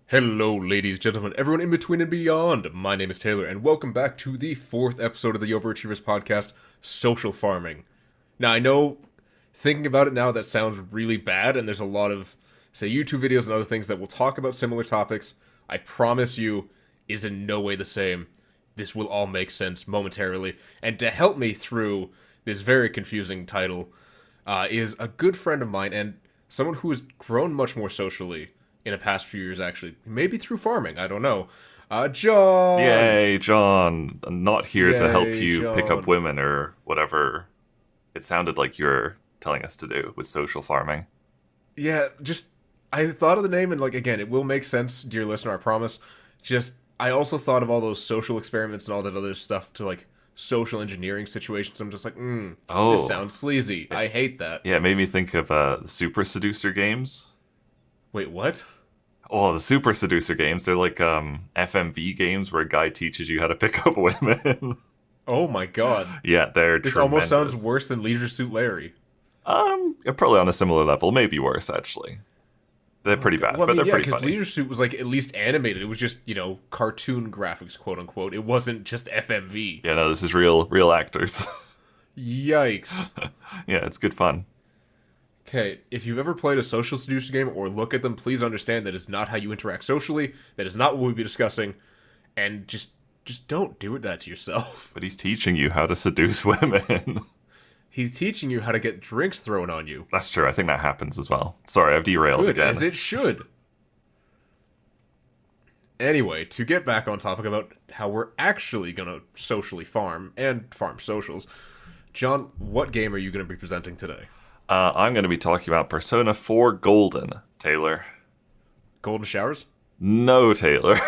Hello, ladies, gentlemen, everyone in between and beyond. My name is Taylor, and welcome back to the fourth episode of the OverAchievers podcast, Social Farming. Now, I know, thinking about it now, that sounds really bad, and there's a lot of, say, YouTube videos and other things that will talk about similar topics. I promise you, is in no way the same. This will all make sense momentarily. And to help me through this very confusing title is a good friend of mine and someone who has grown much more socially in the past few years, actually. Maybe through farming, I don't know. John! Yay, John. I'm not here to help Yay, you pick up John. women or whatever it sounded like you were telling us to do with social farming. Yeah, just, I thought of the name, and, like, again, it will make sense, dear listener, I promise. Just, I also thought of all those social experiments and all that other stuff to, like, social engineering situations. I'm just like, this Oh, sounds sleazy. I hate that. yeah, it made me think of the Super Seducer games. Wait, what? Oh, the Super Seducer games, they're like FMV games where a guy teaches you how to pick up women. Oh my god. Yeah, they're This tremendous. almost sounds worse than Leisure Suit Larry. Probably on a similar level, maybe worse, actually. They're pretty bad, Well, I but mean, they're yeah, pretty because funny. Leisure Suit was, like, at least animated. It was just, cartoon graphics, quote unquote. It wasn't just FMV. Yeah, no, this is real actors. Yikes. Yeah, it's good fun. Okay, if you've ever played a social seducer game or look at them, please understand that is not how you interact socially. That is not what we'll be discussing. And just don't do that to yourself. But he's teaching you how to seduce women. He's teaching you how to get drinks thrown on you. That's true. I think that happens as well. Sorry, I've derailed Good, again. as it should. Anyway, to get back on topic about how we're actually gonna socially farm and farm socials, John, what game are you gonna be presenting today? I'm going to be talking about Persona 4 Golden, Taylor. Golden Showers? No, Taylor.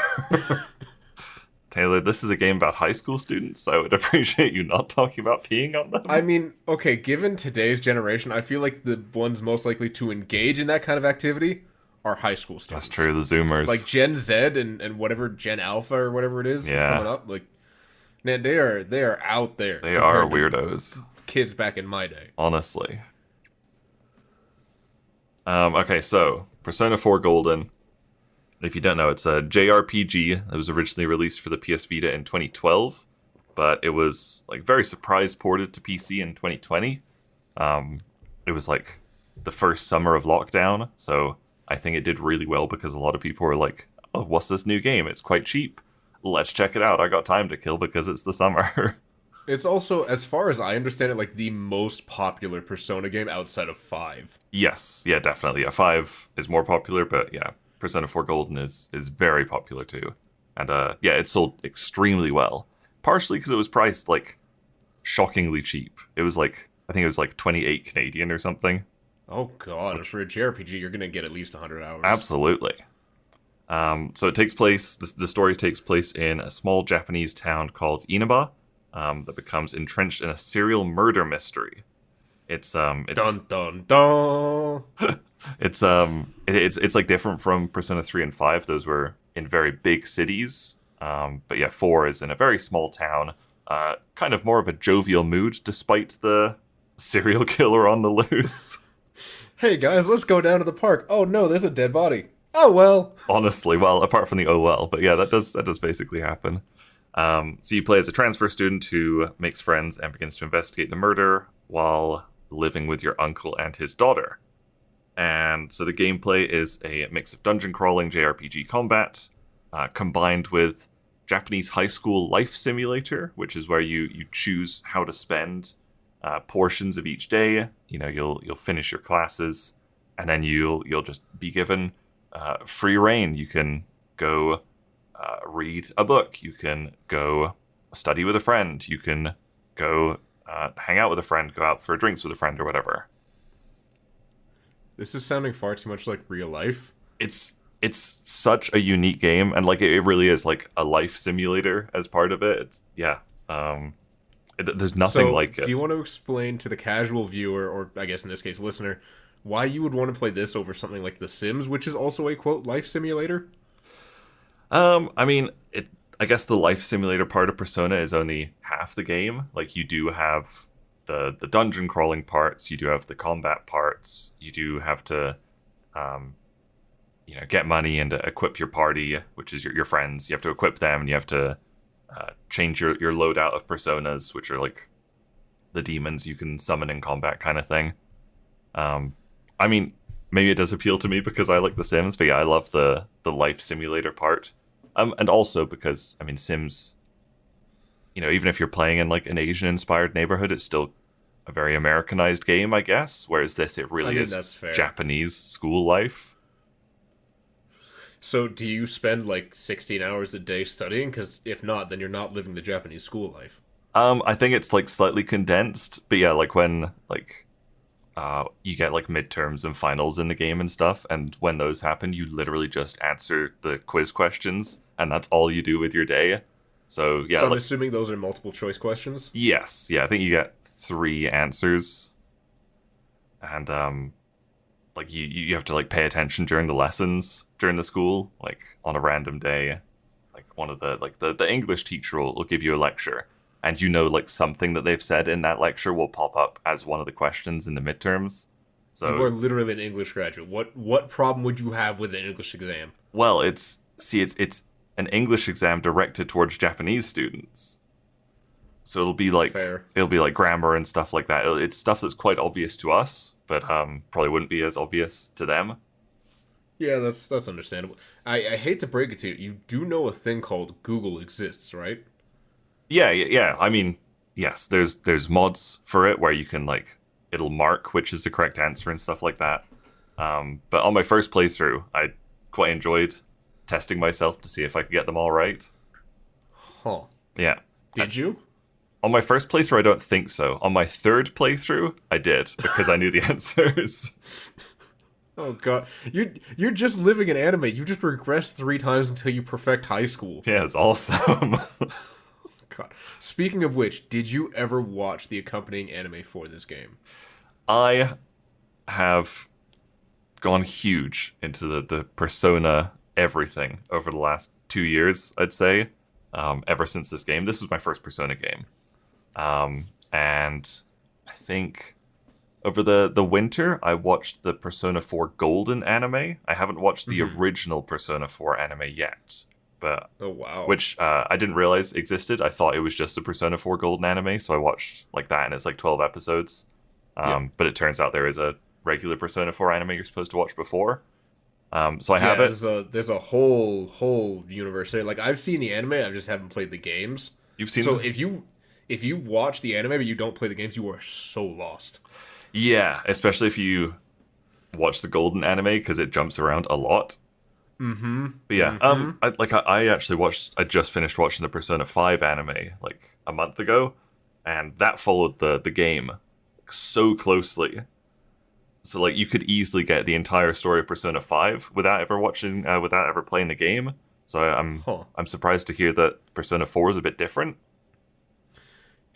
Taylor, this is a game about high school students. I would appreciate you not talking about peeing on them. I mean, okay, given today's generation, I feel like the ones most likely to engage in that kind of activity are high school students. That's true, the Zoomers. Like Gen Z and whatever Gen Alpha or whatever it is that's Yeah. coming up. Like, man, they are out there. They are compared to weirdos, kids back in my day. honestly. Okay, so Persona 4 Golden. If you don't know, it's a JRPG that was originally released for the PS Vita in 2012, but it was like very surprise ported to PC in 2020. It was like the first summer of lockdown, so I think it did really well because a lot of people were like, "Oh, what's this new game? It's quite cheap. Let's check it out. I got time to kill because it's the summer." It's also, as far as I understand it, like the most popular Persona game outside of 5. Yes, yeah, definitely. Yeah, 5 is more popular, but yeah, Persona 4 Golden is very popular too. And yeah, it sold extremely well. Partially because it was priced like shockingly cheap. It was like I think it was like 28 Canadian or something. Oh god, for a JRPG, you're gonna get at least 100 hours. Absolutely. So it takes place. The story takes place in a small Japanese town called Inaba, that becomes entrenched in a serial murder mystery. It's Dun dun dun! it's like different from Persona 3 and 5. Those were in very big cities. But yeah, 4 is in a very small town. Kind of more of a jovial mood despite the serial killer on the loose. Hey guys, let's go down to the park. Oh no, there's a dead body. Oh well. Honestly, well, apart from the oh well, but yeah, that does basically happen. So you play as a transfer student who makes friends and begins to investigate the murder while living with your uncle and his daughter. And so the gameplay is a mix of dungeon crawling JRPG combat, combined with Japanese high school life simulator, which is where you choose how to spend portions of each day. You know, you'll finish your classes, and then you'll just be given free reign. You can go read a book. You can go study with a friend. You can go hang out with a friend. Go out for drinks with a friend or whatever. This is sounding far too much like real life. It's such a unique game, and like it really is like a life simulator as part of it. It's yeah. There's nothing So, like it. do you want to explain to the casual viewer, or I guess in this case listener, why you would want to play this over something like The Sims, which is also a quote life simulator? I mean, I guess the life simulator part of Persona is only half the game. Like you do have the dungeon crawling parts, you do have the combat parts, you do have to get money and equip your party, which is your friends. You have to equip them, and you have to change your loadout of personas, which are like the demons you can summon in combat kind of thing. I mean, maybe it does appeal to me because I like The Sims, but yeah, I love the life simulator part. And also because, I mean, Sims, even if you're playing in like an Asian-inspired neighborhood, it's still a very Americanized game, I guess. Whereas this, it really is that's fair. Japanese school life. So do you spend like 16 hours a day studying? Because if not, then you're not living the Japanese school life. I think it's like slightly condensed, but yeah, like when you get like midterms and finals in the game and stuff, and when those happen, you literally just answer the quiz questions, and that's all you do with your day. So yeah, So I'm assuming those are multiple choice questions? yes, yeah, I think you get 3 answers, and like you have to like pay attention during the lessons during the school, like on a random day, like one of the English teacher will give you a lecture, and like something that they've said in that lecture will pop up as one of the questions in the midterms. So You are literally an English graduate. What problem would you have with an English exam? well, it's an English exam directed towards Japanese students. So it'll be like Fair. Grammar and stuff like that. It's stuff that's quite obvious to us, but probably wouldn't be as obvious to them. Yeah, that's understandable. I hate to break it to you. You do know a thing called Google exists, right? Yeah. I mean, yes, there's mods for it where you can like it'll mark which is the correct answer and stuff like that. But on my first playthrough, I quite enjoyed testing myself to see if I could get them all right. Huh. Yeah. Did you? On my first playthrough, I don't think so. On my third playthrough, I did because I knew the answers. Oh god. You're just living in anime. You just regressed 3 times until you perfect high school. Yeah, it's awesome. God. Speaking of which, did you ever watch the accompanying anime for this game? I have gone huge into the Persona everything over the last 2 years, I'd say. Ever since this game. This was my first Persona game. And I think over the winter, I watched the Persona 4 Golden anime. I haven't watched the original Persona 4 anime yet. But Oh wow. which I didn't realize existed. I thought it was just the Persona 4 Golden anime, so I watched like that, and it's like 12 episodes. But it turns out there is a regular Persona 4 anime you're supposed to watch before. So I have it. There's a whole universe there. Like I've seen the anime, I just haven't played the games. You've seen So the- if you watch the anime but you don't play the games, you are so lost. Yeah, especially if you watch the Golden anime because it jumps around a lot. But yeah, I just finished watching the Persona 5 anime like a month ago, and that followed the game so closely. So like you could easily get the entire story of Persona 5 without ever playing the game. So I'm surprised to hear that Persona 4 is a bit different.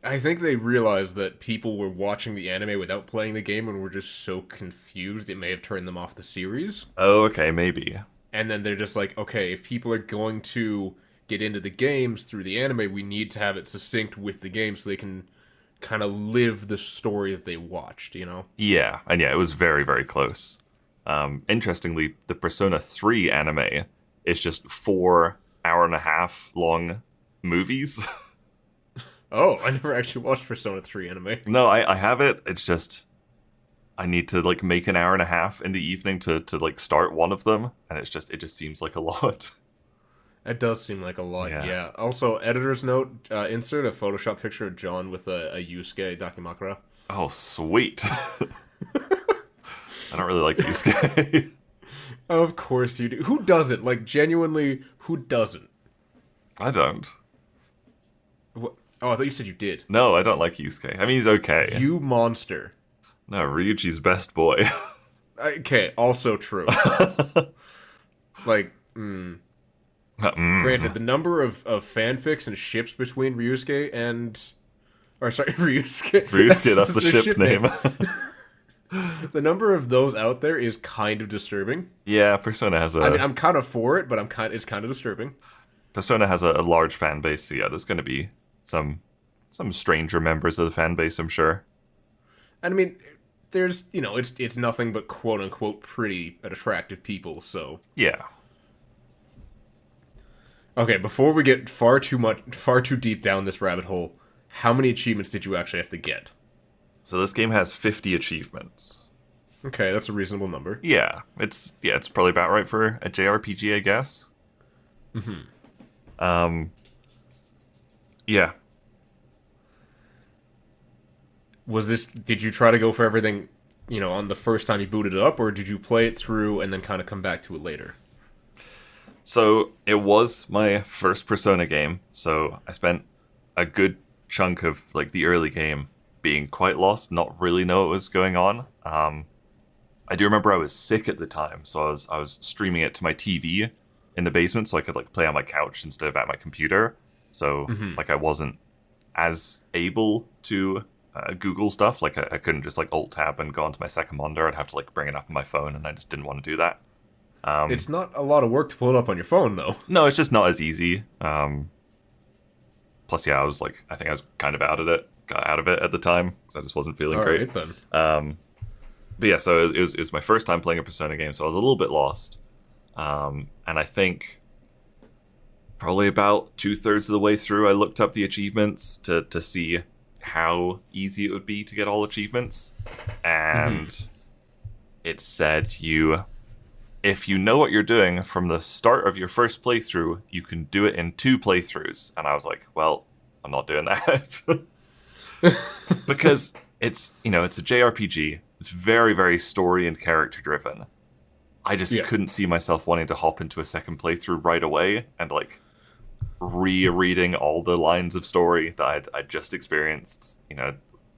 I think they realized that people were watching the anime without playing the game and were just so confused it may have turned them off the series. Oh, okay, maybe. And then they're just like, okay, if people are going to get into the games through the anime, we need to have it succinct with the game so they can kind of live the story that they watched, you know? Yeah, and yeah, it was very, very close. Interestingly, the Persona 3 anime is just 4 hour-and-a-half long movies. Oh, I never actually watched Persona 3 anime. No, I have it. It's just I need to like make an hour and a half in the evening to like start one of them, and it just seems like a lot. That does seem like a lot, Yeah. yeah. Also, editor's note, insert a Photoshop picture of John with a Yusuke Dakimakura. Oh, sweet. I don't really like Yusuke. Of course you do. Who doesn't? Like, genuinely, who doesn't? I don't. What? Oh, I thought you said you did. No, I don't like Yusuke. I mean, he's okay. You monster. No, Ryuji's best boy. Okay, also true. Like, granted, the number of fanfics and ships between Ryusuke and... Or, sorry, Ryusuke. Ryusuke, that's the ship name. The number of those out there is kind of disturbing. Yeah, Persona has a... I mean, I'm kind of for it, but it's kind of disturbing. Persona has a large fan base, so yeah, there's going to be some stranger members of the fan base, I'm sure. And I mean, there's, it's nothing but quote unquote pretty and attractive people. So Yeah. okay, before we get far too deep down this rabbit hole, how many achievements did you actually have to get? So this game has 50 achievements. Okay, that's a reasonable number. It's probably about right for a JRPG, I guess. Yeah. Did you try to go for everything, on the first time you booted it up, or did you play it through and then kind of come back to it later? So it was my first Persona game, so I spent a good chunk of like the early game being quite lost, not really know what was going on. I do remember I was sick at the time, so I was streaming it to my TV in the basement, so I could like play on my couch instead of at my computer. So like I wasn't as able to Google stuff. Like I couldn't just like Alt Tab and go onto my second monitor. I'd have to like bring it up on my phone, and I just didn't want to do that. It's not a lot of work to pull it up on your phone, though. No, it's just not as easy. Plus, yeah, I think I was kind of got out of it at the time because I just wasn't feeling All great. right, then. But yeah, so it was my first time playing a Persona game, so I was a little bit lost. And I think probably about 2/3 of the way through, I looked up the achievements to see how easy it would be to get all achievements. And it said if you know what you're doing from the start of your first playthrough, you can do it in 2 playthroughs. And I was like, well, I'm not doing that. Because it's a JRPG. It's very, very story and character driven. I just couldn't see myself wanting to hop into a second playthrough right away and like rereading all the lines of story that I'd just experienced,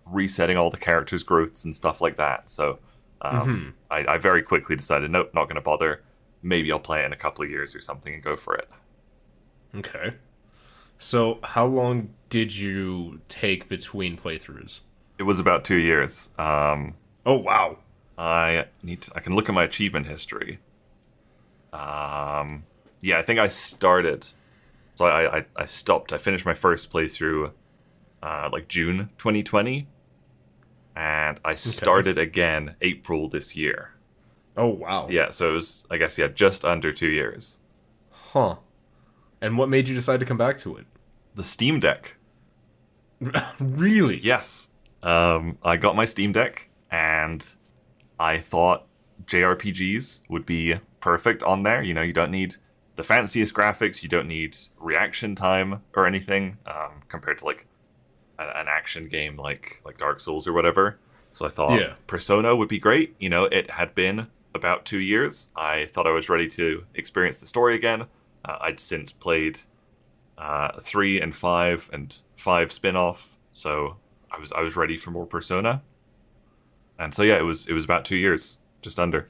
resetting all the characters' growths and stuff like that. So I very quickly decided, nope, not going to bother. Maybe I'll play it in a couple of years or something and go for it. Okay. So how long did you take between playthroughs? It was about 2 years. Oh, wow. I can look at my achievement history. I think I started. So I stopped. I finished my first playthrough like June 2020. And I started again April this year. Oh, wow. Yeah, so it was, I guess, just under 2 years. Huh. And what made you decide to come back to it? The Steam Deck. Really? Yes. I got my Steam Deck, and I thought JRPGs would be perfect on there. You don't need the fanciest graphics, you don't need reaction time or anything, compared to like an action game like Dark Souls or whatever. So I thought Persona would be great. It had been about 2 years. I thought I was ready to experience the story again. I'd since played 3 and 5 and 5 spin-off, so I was ready for more Persona. And so yeah, it was about 2 years, just under.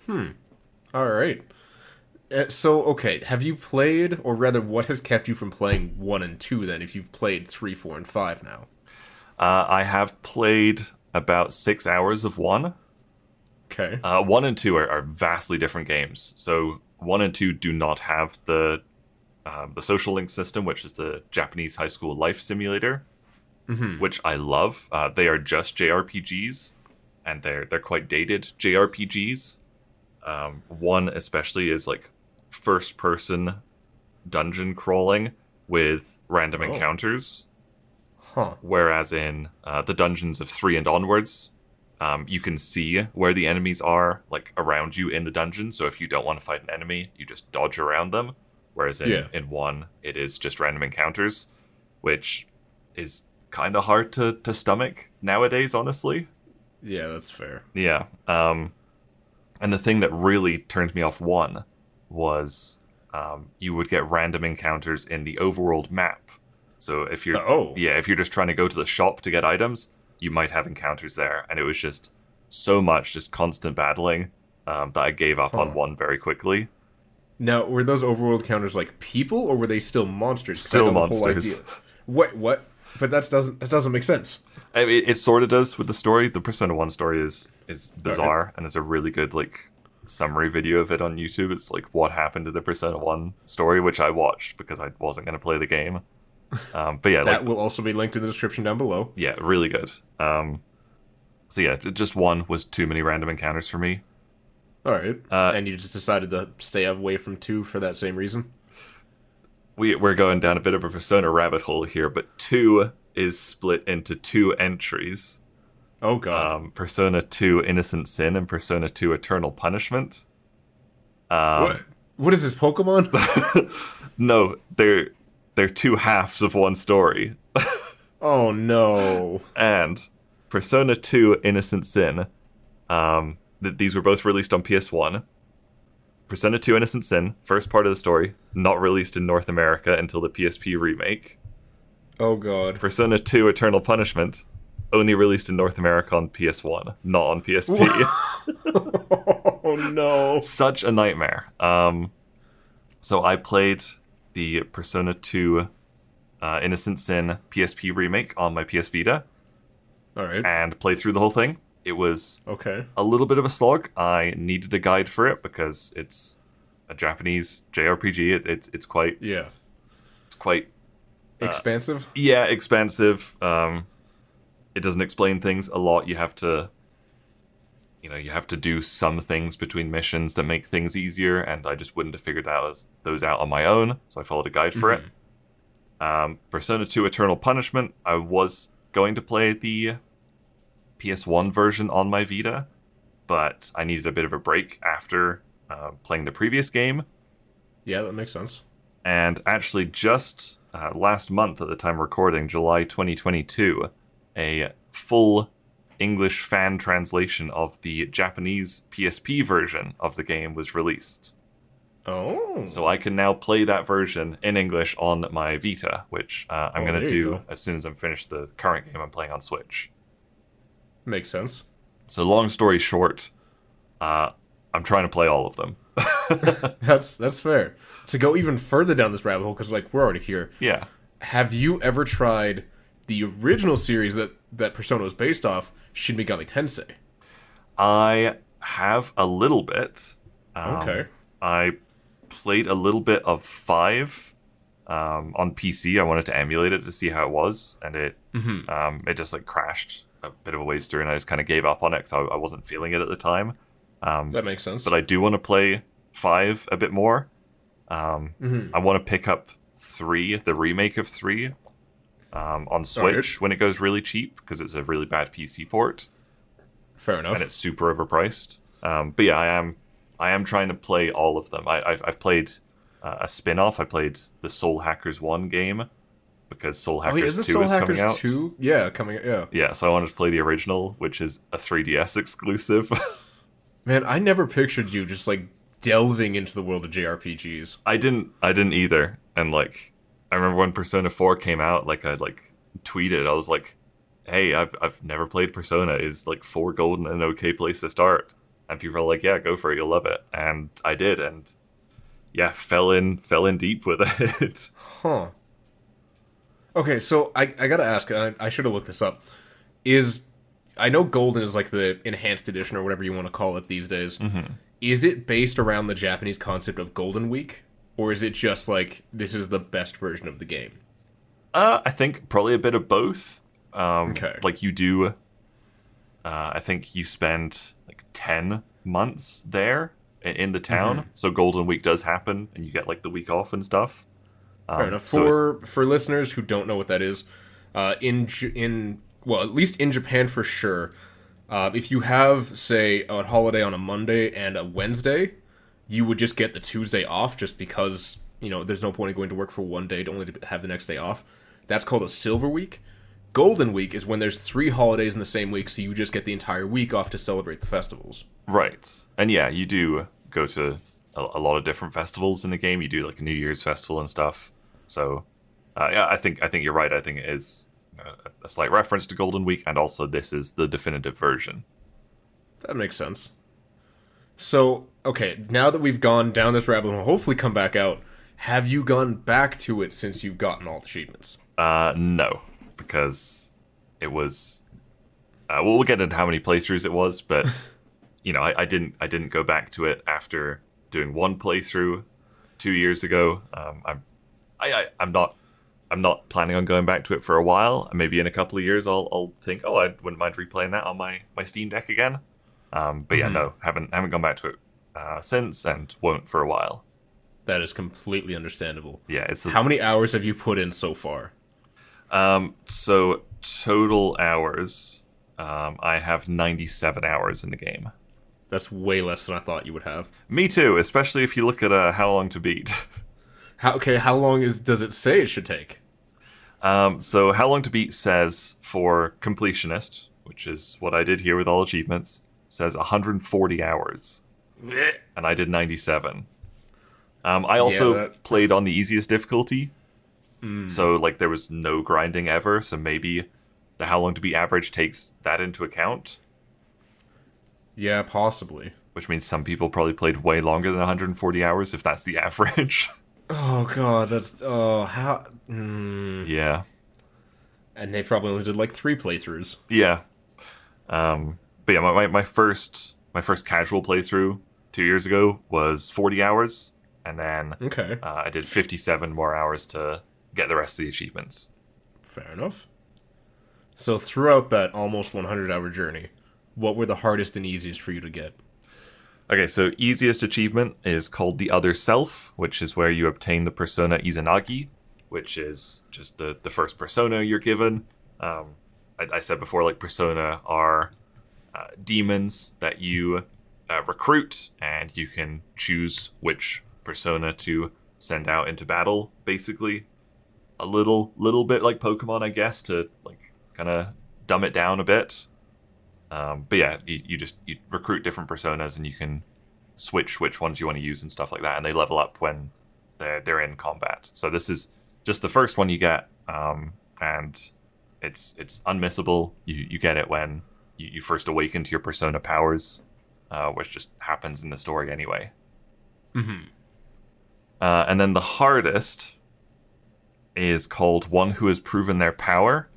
All right. So okay, have you played, or rather, what has kept you from playing 1 and 2 then? If you've played 3, 4, and 5 now. I have played about 6 hours of 1. Okay. 1 and 2 are vastly different games. So 1 and 2 do not have the social link system, which is the Japanese high school life simulator, which I love. They are just JRPGs, and they're quite dated JRPGs. 1 especially is like first person dungeon crawling with random encounters. Huh. Whereas in the dungeons of 3 and onwards, you can see where the enemies are, like around you in the dungeon. So if you don't want to fight an enemy, you just dodge around them. Whereas in 1, it is just random encounters, which is kind of hard to stomach nowadays, honestly. Yeah, that's fair. Yeah. And the thing that really turned me off 1 was you would get random encounters in the overworld map. So if you're if you're just trying to go to the shop to get items, you might have encounters there, and it was just so much just constant battling that I gave up on 1 very quickly. Now, were those overworld encounters like people, or were they still monsters? Still monsters. What? But that doesn't make sense. I mean, it sort of does with the story. The Persona 1 story is bizarre, and there's a really good like summary video of it on YouTube. It's like what happened to the Persona 1 story, which I watched because I wasn't going to play the game. But yeah, that will also be linked in the description down below. Yeah, really good. So yeah, just one was too many random encounters for me. All right. And you just decided to stay away from 2 for that same reason? We're going down a bit of a Persona rabbit hole here, but 2 is split into 2 entries. Oh, God. Persona 2 Innocent Sin and Persona 2 Eternal Punishment. What is this, Pokemon? No, they're 2 halves of one story. Oh, no. And Persona 2 Innocent Sin, these were both released on PS1. Persona 2 Innocent Sin, first part of the story, not released in North America until the PSP remake. Oh, God. Persona 2 Eternal Punishment, only released in North America on PS1, not on PSP. Oh, no. Such a nightmare. So I played the Persona 2 Innocent Sin PSP remake on my PS Vita. All right. And played through the whole thing. It was Okay. a little bit of a slog. I needed a guide for it because it's a Japanese JRPG. It's quite Yeah. it's quite Expansive? expansive. It doesn't explain things a lot. You have to do some things between missions that make things easier, and I just wouldn't have figured those out on my own. So I followed a guide for it. Persona 2 Eternal Punishment, I was going to play the PS1 version on my Vita, but I needed a bit of a break after playing the previous game. Yeah, that makes sense. And actually just last month at the time of recording, July 2022, a full English fan translation of the Japanese PSP version of the game was released. Oh. So I can now play that version in English on my Vita, which I'm going to do as soon as I'm finished the current game I'm playing on Switch. Makes sense. So long story short, I'm trying to play all of them. That's fair. To go even further down this rabbit hole, because like we're already here. Yeah. Have you ever tried the original series that Persona was based off, Shin Megami Tensei? I have a little bit. Okay. I played a little bit of 5 on PC. I wanted to emulate it to see how it was, and it just like crashed a bit of a ways through, and I just kind of gave up on it because I wasn't feeling it at the time. That makes sense. But I do want to play 5 a bit more. I want to pick up 3, the remake of 3, on Switch when it goes really cheap, because it's a really bad PC port. Fair enough. And it's super overpriced. But yeah, I am trying to play all of them. I've played a spin-off. I played the Soul Hackers 1 game, because Soul Hackers 2 is coming out. 2? Yeah, coming out, yeah. Yeah, so I wanted to play the original, which is a 3DS exclusive. Man, I never pictured you just like delving into the world of JRPGs. I didn't either. And like, I remember when Persona 4 came out, like I like tweeted, I was like, hey, I've never played Persona. Is like 4 Golden an okay place to start? And people are like, yeah, go for it, you'll love it. And I did, and yeah, fell in deep with it. Huh. Okay, so I gotta ask, and I should have looked this up. I know Golden is like the enhanced edition or whatever you want to call it these days. Mm-hmm. Is it based around the Japanese concept of Golden Week? Or is it just like, this is the best version of the game? I think probably a bit of both. Okay. Like you do, I think you spend like 10 months there in the town. So Golden Week does happen, and you get like the week off and stuff. Fair enough. For listeners who don't know what that is, well, at least in Japan for sure, if you have, say, a holiday on a Monday and a Wednesday, you would just get the Tuesday off just because, there's no point in going to work for one day to only have the next day off. That's called a Silver Week. Golden Week is when there's 3 holidays in the same week, so you just get the entire week off to celebrate the festivals. Right. And yeah, you do go to a lot of different festivals in the game. You do like a New Year's festival and stuff. So, yeah, I think you're right. I think it is a slight reference to Golden Week, and also this is the definitive version. That makes sense. So, okay, now that we've gone down this rabbit hole, hopefully come back out, have you gone back to it since you've gotten all the achievements? No, because it was... we'll get into how many playthroughs it was, but, I didn't go back to it after doing one playthrough 2 years ago. I'm I'm not planning on going back to it for a while. Maybe in a couple of years, I'll think, oh, I wouldn't mind replaying that on my Steam Deck again. But yeah, no, haven't gone back to it since, and won't for a while. That is completely understandable. Yeah, How many hours have you put in so far? So total hours, I have 97 hours in the game. That's way less than I thought you would have. Me too, especially if you look at how long to beat. How long does it say it should take? So how long to beat says for completionist, which is what I did here with all achievements, says 140 hours. And I did 97. I also played on the easiest difficulty. So like there was no grinding ever, so maybe the how long to beat average takes that into account. Yeah, possibly. Which means some people probably played way longer than 140 hours if that's the average. Oh god, that's Yeah. And they probably only did like 3 playthroughs. Yeah. But yeah, my first casual playthrough 2 years ago was 40 hours, and then I did 57 more hours to get the rest of the achievements. Fair enough. So throughout that almost 100-hour journey, what were the hardest and easiest for you to get? Okay, so easiest achievement is called The Other Self, which is where you obtain the persona Izanagi, which is just the first persona you're given. I said before, like, persona are demons that you recruit, and you can choose which persona to send out into battle, basically. A little bit like Pokemon, I guess, to like kind of dumb it down a bit. But yeah, you recruit different personas, and you can switch which ones you want to use and stuff like that, and they level up when they're in combat. So this is just the first one you get, and it's unmissable. You get it when you first awaken to your persona powers, which just happens in the story anyway. And then the hardest is called One Who Has Proven Their Power,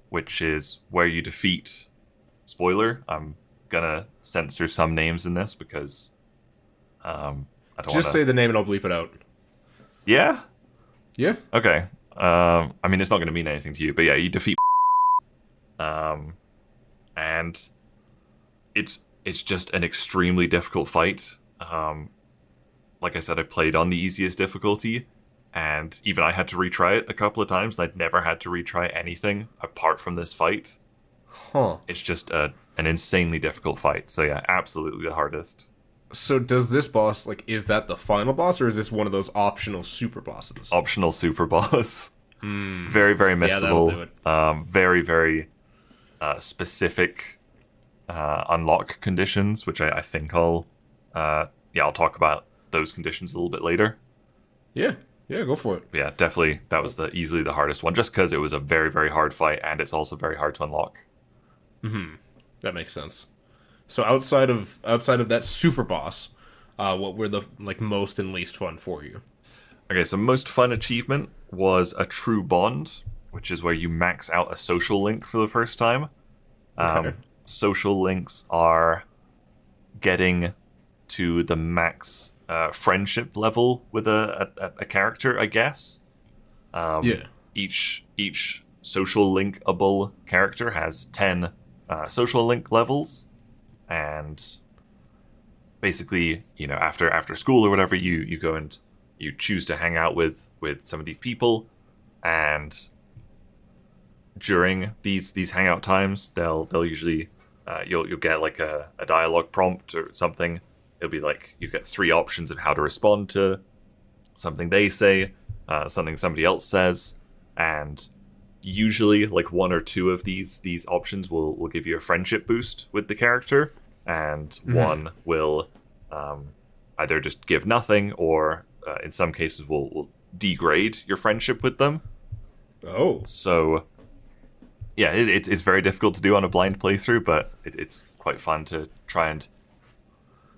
which is where you defeat... Spoiler, I'm gonna censor some names in this because I don't want to... Just say the name and I'll bleep it out. Yeah? Yeah. Okay. I mean, it's not going to mean anything to you, but yeah, you defeat... and it's just an extremely difficult fight. Like I said, I played on the easiest difficulty, and even I had to retry it a couple of times, and I'd never had to retry anything apart from this fight. Huh. It's just an insanely difficult fight. So yeah, absolutely the hardest. So does this boss, like, is that the final boss, or is this one of those optional super bosses? Optional super boss. Very, very missable. Yeah, that'll do it. Very, very specific unlock conditions, which I think I'll talk about those conditions a little bit later. Yeah, go for it. But yeah, definitely that was easily the hardest one, just because it was a very, very hard fight, and it's also very hard to unlock. That makes sense. So outside of that super boss, what were the most and least fun for you? Okay, so most fun achievement was a true bond, which is where you max out a social link for the first time. Social links are getting to the max friendship level with a character, I guess. Each social linkable character has 10 social link levels, and basically, after school or whatever, you go and you choose to hang out with some of these people, and during these hangout times, they'll usually you'll get like a dialogue prompt or something. It'll be like you get 3 options of how to respond to something they say, something somebody else says, and usually like 1 or 2 of these options will give you a friendship boost with the character, and one will either just give nothing, or in some cases will degrade your friendship with them. Oh. So yeah, it's very difficult to do on a blind playthrough, but it's quite fun to try and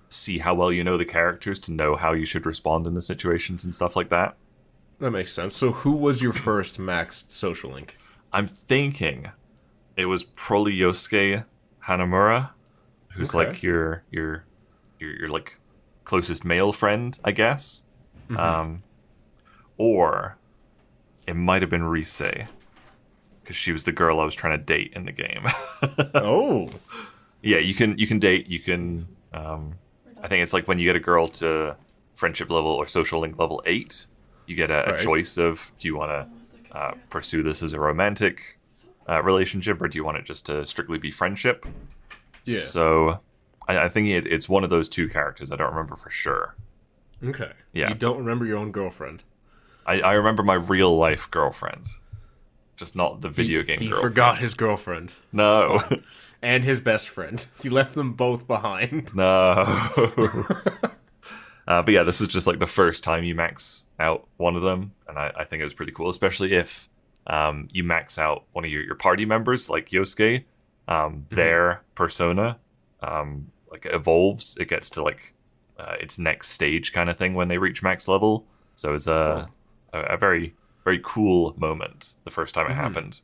see how well you know the characters, to know how you should respond in the situations and stuff like that. That makes sense. So who was your first maxed social link? I'm thinking it was probably Yosuke Hanamura, who's like your like closest male friend, I guess. Or it might have been Rise, because she was the girl I was trying to date in the game. Oh. Yeah, you can date. You can. I think it's like when you get a girl to friendship level or social link level 8, you get a Right. choice of, do you want to pursue this as a romantic relationship, or do you want it just to strictly be friendship? Yeah. So I think it's one of those two characters. I don't remember for sure. Okay. Yeah. You don't remember your own girlfriend. I remember my real life girlfriend, just not the video game He girlfriend. forgot his girlfriend. No. And his best friend. He left them both behind. No. But yeah, this was just like the first time you max out one of them, and I think it was pretty cool, especially if you max out one of your party members, like Yosuke. Their persona like evolves. It gets to like its next stage kind of thing when they reach max level. So it's a very, very cool moment the first time it happened.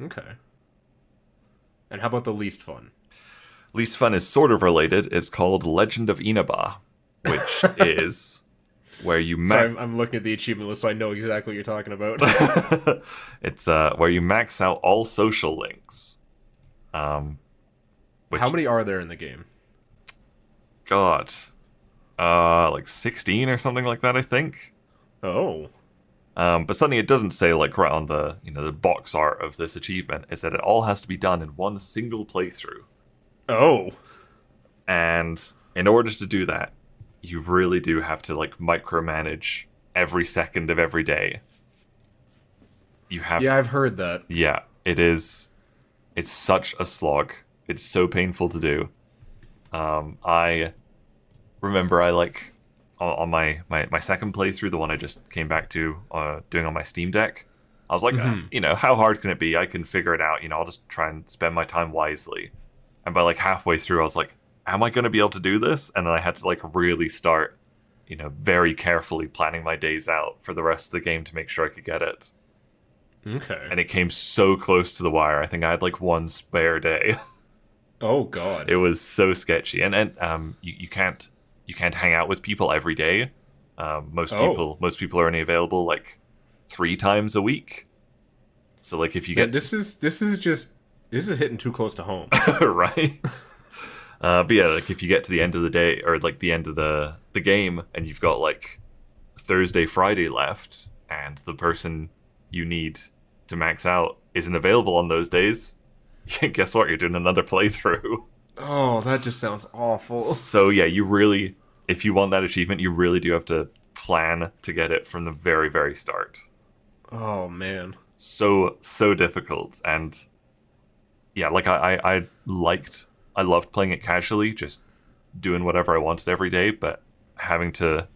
Okay. And how about the least fun? Least fun is sort of related. It's called Legend of Inaba, which is where you Sorry, I'm looking at the achievement list, so I know exactly what you're talking about. it's where you max out all social links. Which, How many are there in the game? God, like 16 or something like that, I think. Oh. But something it doesn't say, like right on the the box art of this achievement, is that it all has to be done in one single playthrough. Oh. And in order to do that, you really do have to like micromanage every second of every day. You have Yeah, I've heard that. Yeah, it is. It's such a slog. It's so painful to do. I remember I like on my second playthrough, the one I just came back to doing on my Steam Deck. I was like, how hard can it be? I can figure it out. I'll just try and spend my time wisely. And by like halfway through, I was like, am I going to be able to do this? And then I had to like really start, very carefully planning my days out for the rest of the game to make sure I could get it. Okay. And it came so close to the wire. I think I had like one spare day. Oh God. It was so sketchy, and you can't hang out with people every day. Most people are only available like 3 times a week. So like if you get this is hitting too close to home. right. But yeah, like if you get to the end of the day or like the end of the game, and you've got like Thursday, Friday left, and the person you need to max out isn't available on those days, guess what? You're doing another playthrough. Oh, that just sounds awful. So yeah, if you want that achievement, you really do have to plan to get it from the very, very start. Oh man. So difficult. And yeah, like I loved playing it casually, just doing whatever I wanted every day, but having to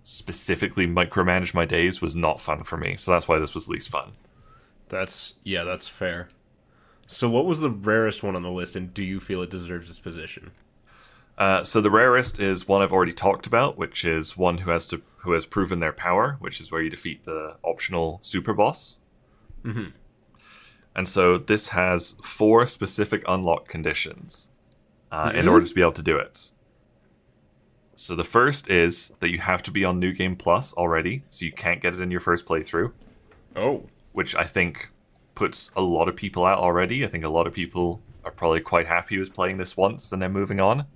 specifically micromanage my days was not fun for me. So that's why this was least fun. That's fair. So what was the rarest one on the list, and do you feel it deserves this position? So the rarest is one I've already talked about, which is one who has proven their power, which is where you defeat the optional super boss. Mm-hmm. And so this has 4 specific unlock conditions in order to be able to do it. So the first is that you have to be on New Game Plus already, so you can't get it in your first playthrough. Oh. Which I think puts a lot of people out already. I think a lot of people are probably quite happy with playing this once and then moving on.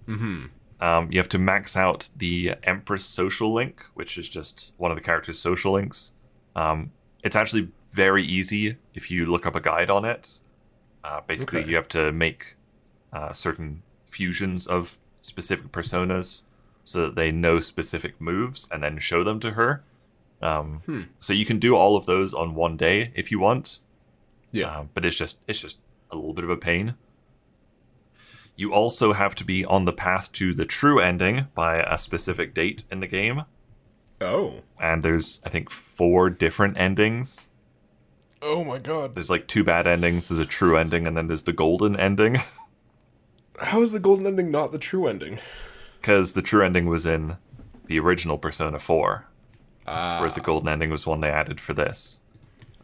Mm-hmm. You have to max out the Empress social link, which is just one of the character's social links. It's actually very easy if you look up a guide on it. Basically, you have to make certain fusions of specific personas so that they know specific moves and then show them to her. So you can do all of those on one day if you want. Yeah. But it's just a little bit of a pain. You also have to be on the path to the true ending by a specific date in the game. Oh. And there's, I think, 4 different endings. Oh my God. There's like 2 bad endings, there's a true ending, and then there's the golden ending. How is the golden ending not the true ending? Because the true ending was in the original Persona 4. Whereas the golden ending was one they added for this.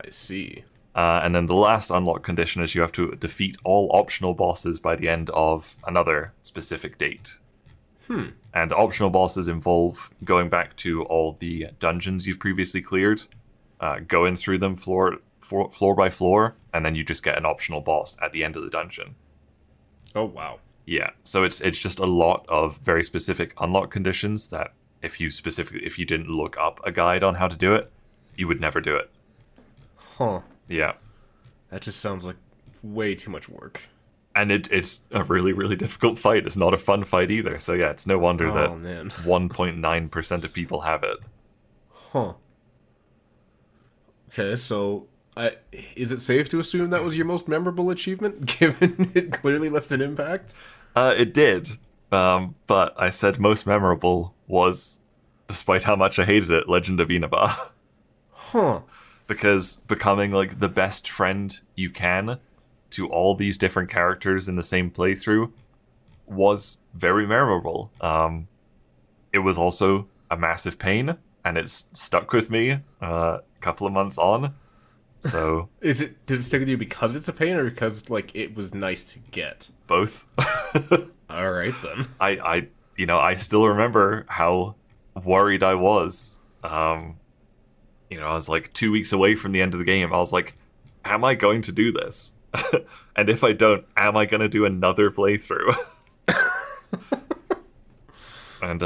I see. And then the last unlock condition is you have to defeat all optional bosses by the end of another specific date. And optional bosses involve going back to all the dungeons you've previously cleared, going through them floor by floor, and then you just get an optional boss at the end of the dungeon. Oh, wow. Yeah, so it's just a lot of very specific unlock conditions that if you didn't look up a guide on how to do it, you would never do it. Huh. Yeah. That just sounds like way too much work. And it's a really, really difficult fight. It's not a fun fight either. So yeah, it's no wonder that 1.9% of people have it. Huh. Okay, so is it safe to assume that was your most memorable achievement, given it clearly left an impact? It did. But I said most memorable was, despite how much I hated it, Legend of Inaba. Huh. Because becoming like the best friend you can to all these different characters in the same playthrough was very memorable. It was also a massive pain, and it's stuck with me a couple of months on. So did it stick with you because it's a pain, or because like it was nice to get? Both. All right then. I still remember how worried I was. I was like 2 weeks away from the end of the game. I was like, am I going to do this? And if I don't, am I going to do another playthrough? And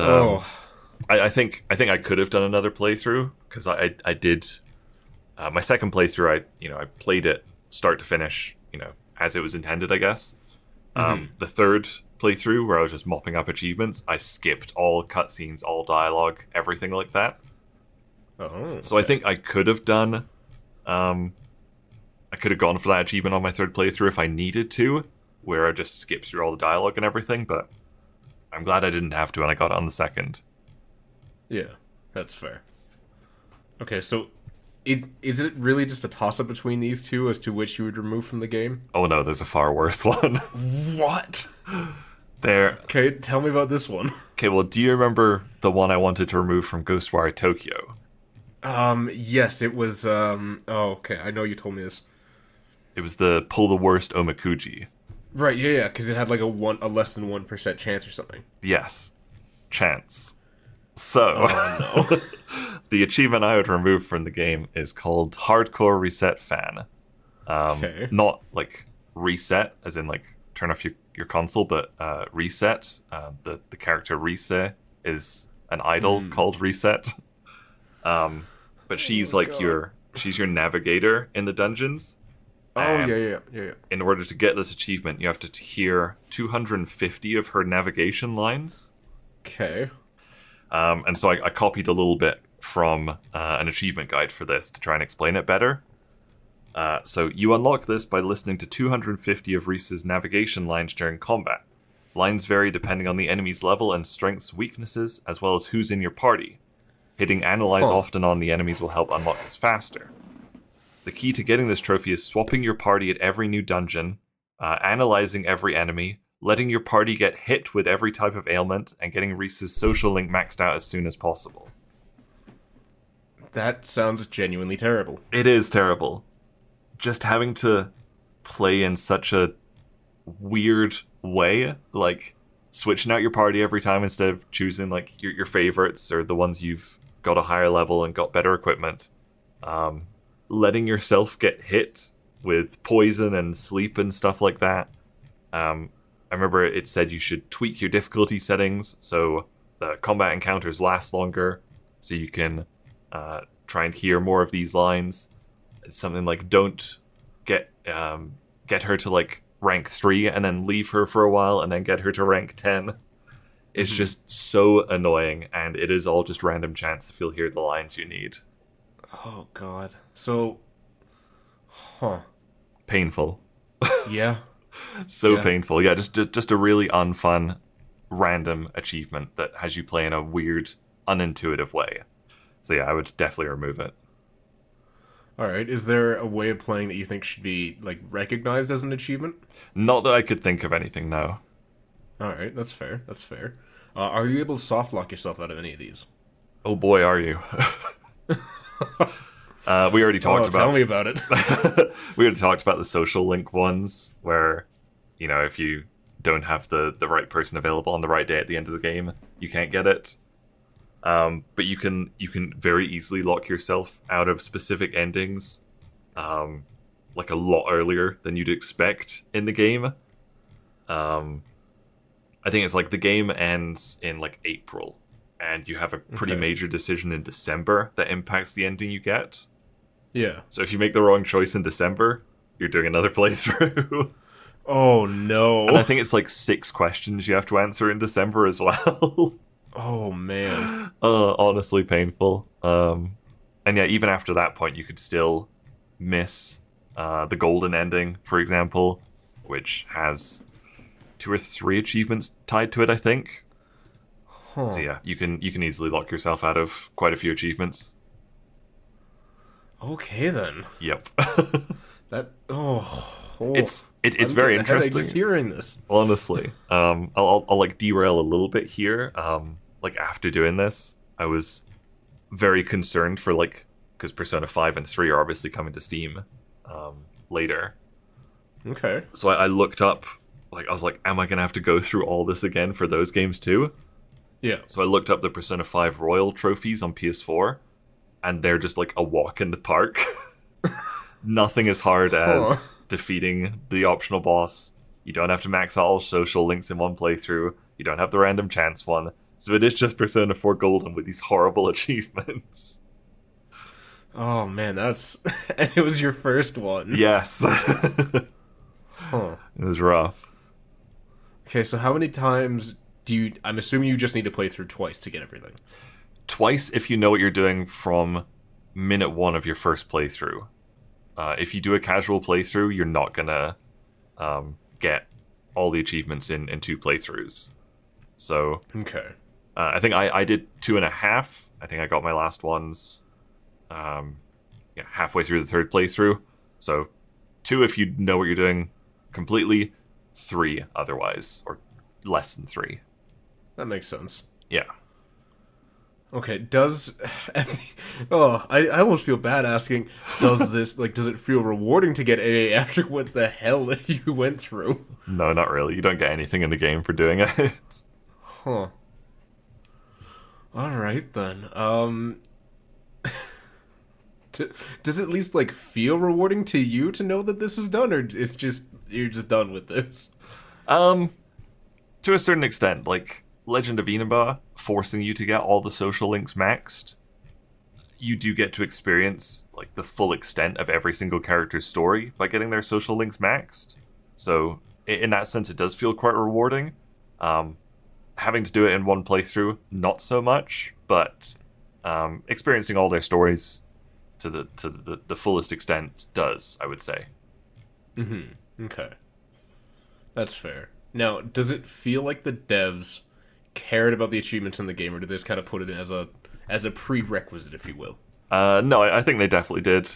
I think I could have done another playthrough, because I did my second playthrough. I played it start to finish, as it was intended, I guess. The third playthrough, where I was just mopping up achievements, I skipped all cutscenes, all dialogue, everything like that. Oh, so I think I could have done. I could have gone for that achievement on my third playthrough if I needed to, where I just skipped through all the dialogue and everything, but I'm glad I didn't have to, and I got it on the second. Yeah, that's fair. Okay, so is it really just a toss-up between these two as to which you would remove from the game? Oh no, there's a far worse one. What? There. Okay, tell me about this one. Okay, well, do you remember the one I wanted to remove from Ghostwire Tokyo? Yes, it was, okay, I know you told me this. It was the pull the worst Omakuji. Right, yeah, because it had like a less than 1% chance or something. Yes. Chance. So, oh, no. The achievement I would remove from the game is called Hardcore Reset Fan. Okay. Not like reset, as in like turn off your console, but reset. The character Rise is an idol called Reset. But she's she's your navigator in the dungeons. Oh, yeah. In order to get this achievement, you have to hear 250 of her navigation lines. Okay. And so I copied a little bit from an achievement guide for this to try and explain it better. So you unlock this by listening to 250 of Reese's navigation lines during combat. Lines vary depending on the enemy's level and strengths, weaknesses, as well as who's in your party. Hitting Analyze often on the enemies will help unlock this faster. The key to getting this trophy is swapping your party at every new dungeon, analyzing every enemy, letting your party get hit with every type of ailment, and getting Reese's social link maxed out as soon as possible. That sounds genuinely terrible. It is terrible. Just having to play in such a weird way, like switching out your party every time instead of choosing like your favorites or the ones you've got a higher level and got better equipment. Letting yourself get hit with poison and sleep and stuff like that. I remember it said you should tweak your difficulty settings so the combat encounters last longer, so you can try and hear more of these lines. It's something like don't get her to like rank 3 and then leave her for a while and then get her to rank 10. It's just so annoying, and it is all just random chance if you'll hear the lines you need. Oh, God. So, Painful. Yeah. So painful. Yeah, just a really unfun, random achievement that has you play in a weird, unintuitive way. So yeah, I would definitely remove it. Alright, is there a way of playing that you think should be, like, recognized as an achievement? Not that I could think of anything, no. Alright, that's fair. Are you able to soft lock yourself out of any of these? Oh boy, are you. We already talked about. Tell me about it. We already talked about the social link ones, where, if you don't have the right person available on the right day at the end of the game, you can't get it. But you can very easily lock yourself out of specific endings, like a lot earlier than you'd expect in the game. I think it's like the game ends in like April, and you have a pretty major decision in December that impacts the ending you get. Yeah. So if you make the wrong choice in December, you're doing another playthrough. Oh no. And I think it's like 6 questions you have to answer in December as well. Oh man. Honestly painful. And yeah, even after that point, you could still miss the golden ending, for example, which has 2 or 3 achievements tied to it, I think. Huh. So yeah, you can easily lock yourself out of quite a few achievements. Okay then. Yep. It's it's very interesting. Just hearing this. Honestly, I'll like derail a little bit here. Like after doing this, I was very concerned for like, because Persona 5 and 3 are obviously coming to Steam later. Okay. So I looked up, like I was like, am I gonna have to go through all this again for those games too? Yeah. So I looked up the Persona 5 Royal trophies on PS4, and they're just like a walk in the park. Nothing as hard as defeating the optional boss. You don't have to max out all social links in one playthrough. You don't have the random chance one. So it is just Persona 4 Golden with these horrible achievements. Oh man, that's and it was your first one. Yes. Huh. It was rough. Okay, so how many times do you... I'm assuming you just need to play through twice to get everything. Twice if you know what you're doing from minute 1 of your first playthrough. If you do a casual playthrough, you're not gonna get all the achievements in 2 playthroughs. So Okay. I think I did 2.5. I think I got my last ones halfway through the 3rd playthrough. So 2 if you know what you're doing completely, 3 otherwise, or less than 3. That makes sense. Yeah. Okay, does... I almost feel bad asking, does this, like, does it feel rewarding to get AA after what the hell you went through? No, not really. You don't get anything in the game for doing it. Huh. Alright, then. Does it at least, like, feel rewarding to you to know that this is done, or it's just, you're just done with this? To a certain extent, like, Legend of Inaba forcing you to get all the social links maxed, you do get to experience like the full extent of every single character's story by getting their social links maxed. So in that sense, it does feel quite rewarding. Having to do it in one playthrough, not so much, but experiencing all their stories to the fullest extent does, I would say. Mm-hmm. Okay. That's fair. Now, does it feel like the devs cared about the achievements in the game, or did they just kind of put it in as a prerequisite, if you will? No, I think they definitely did.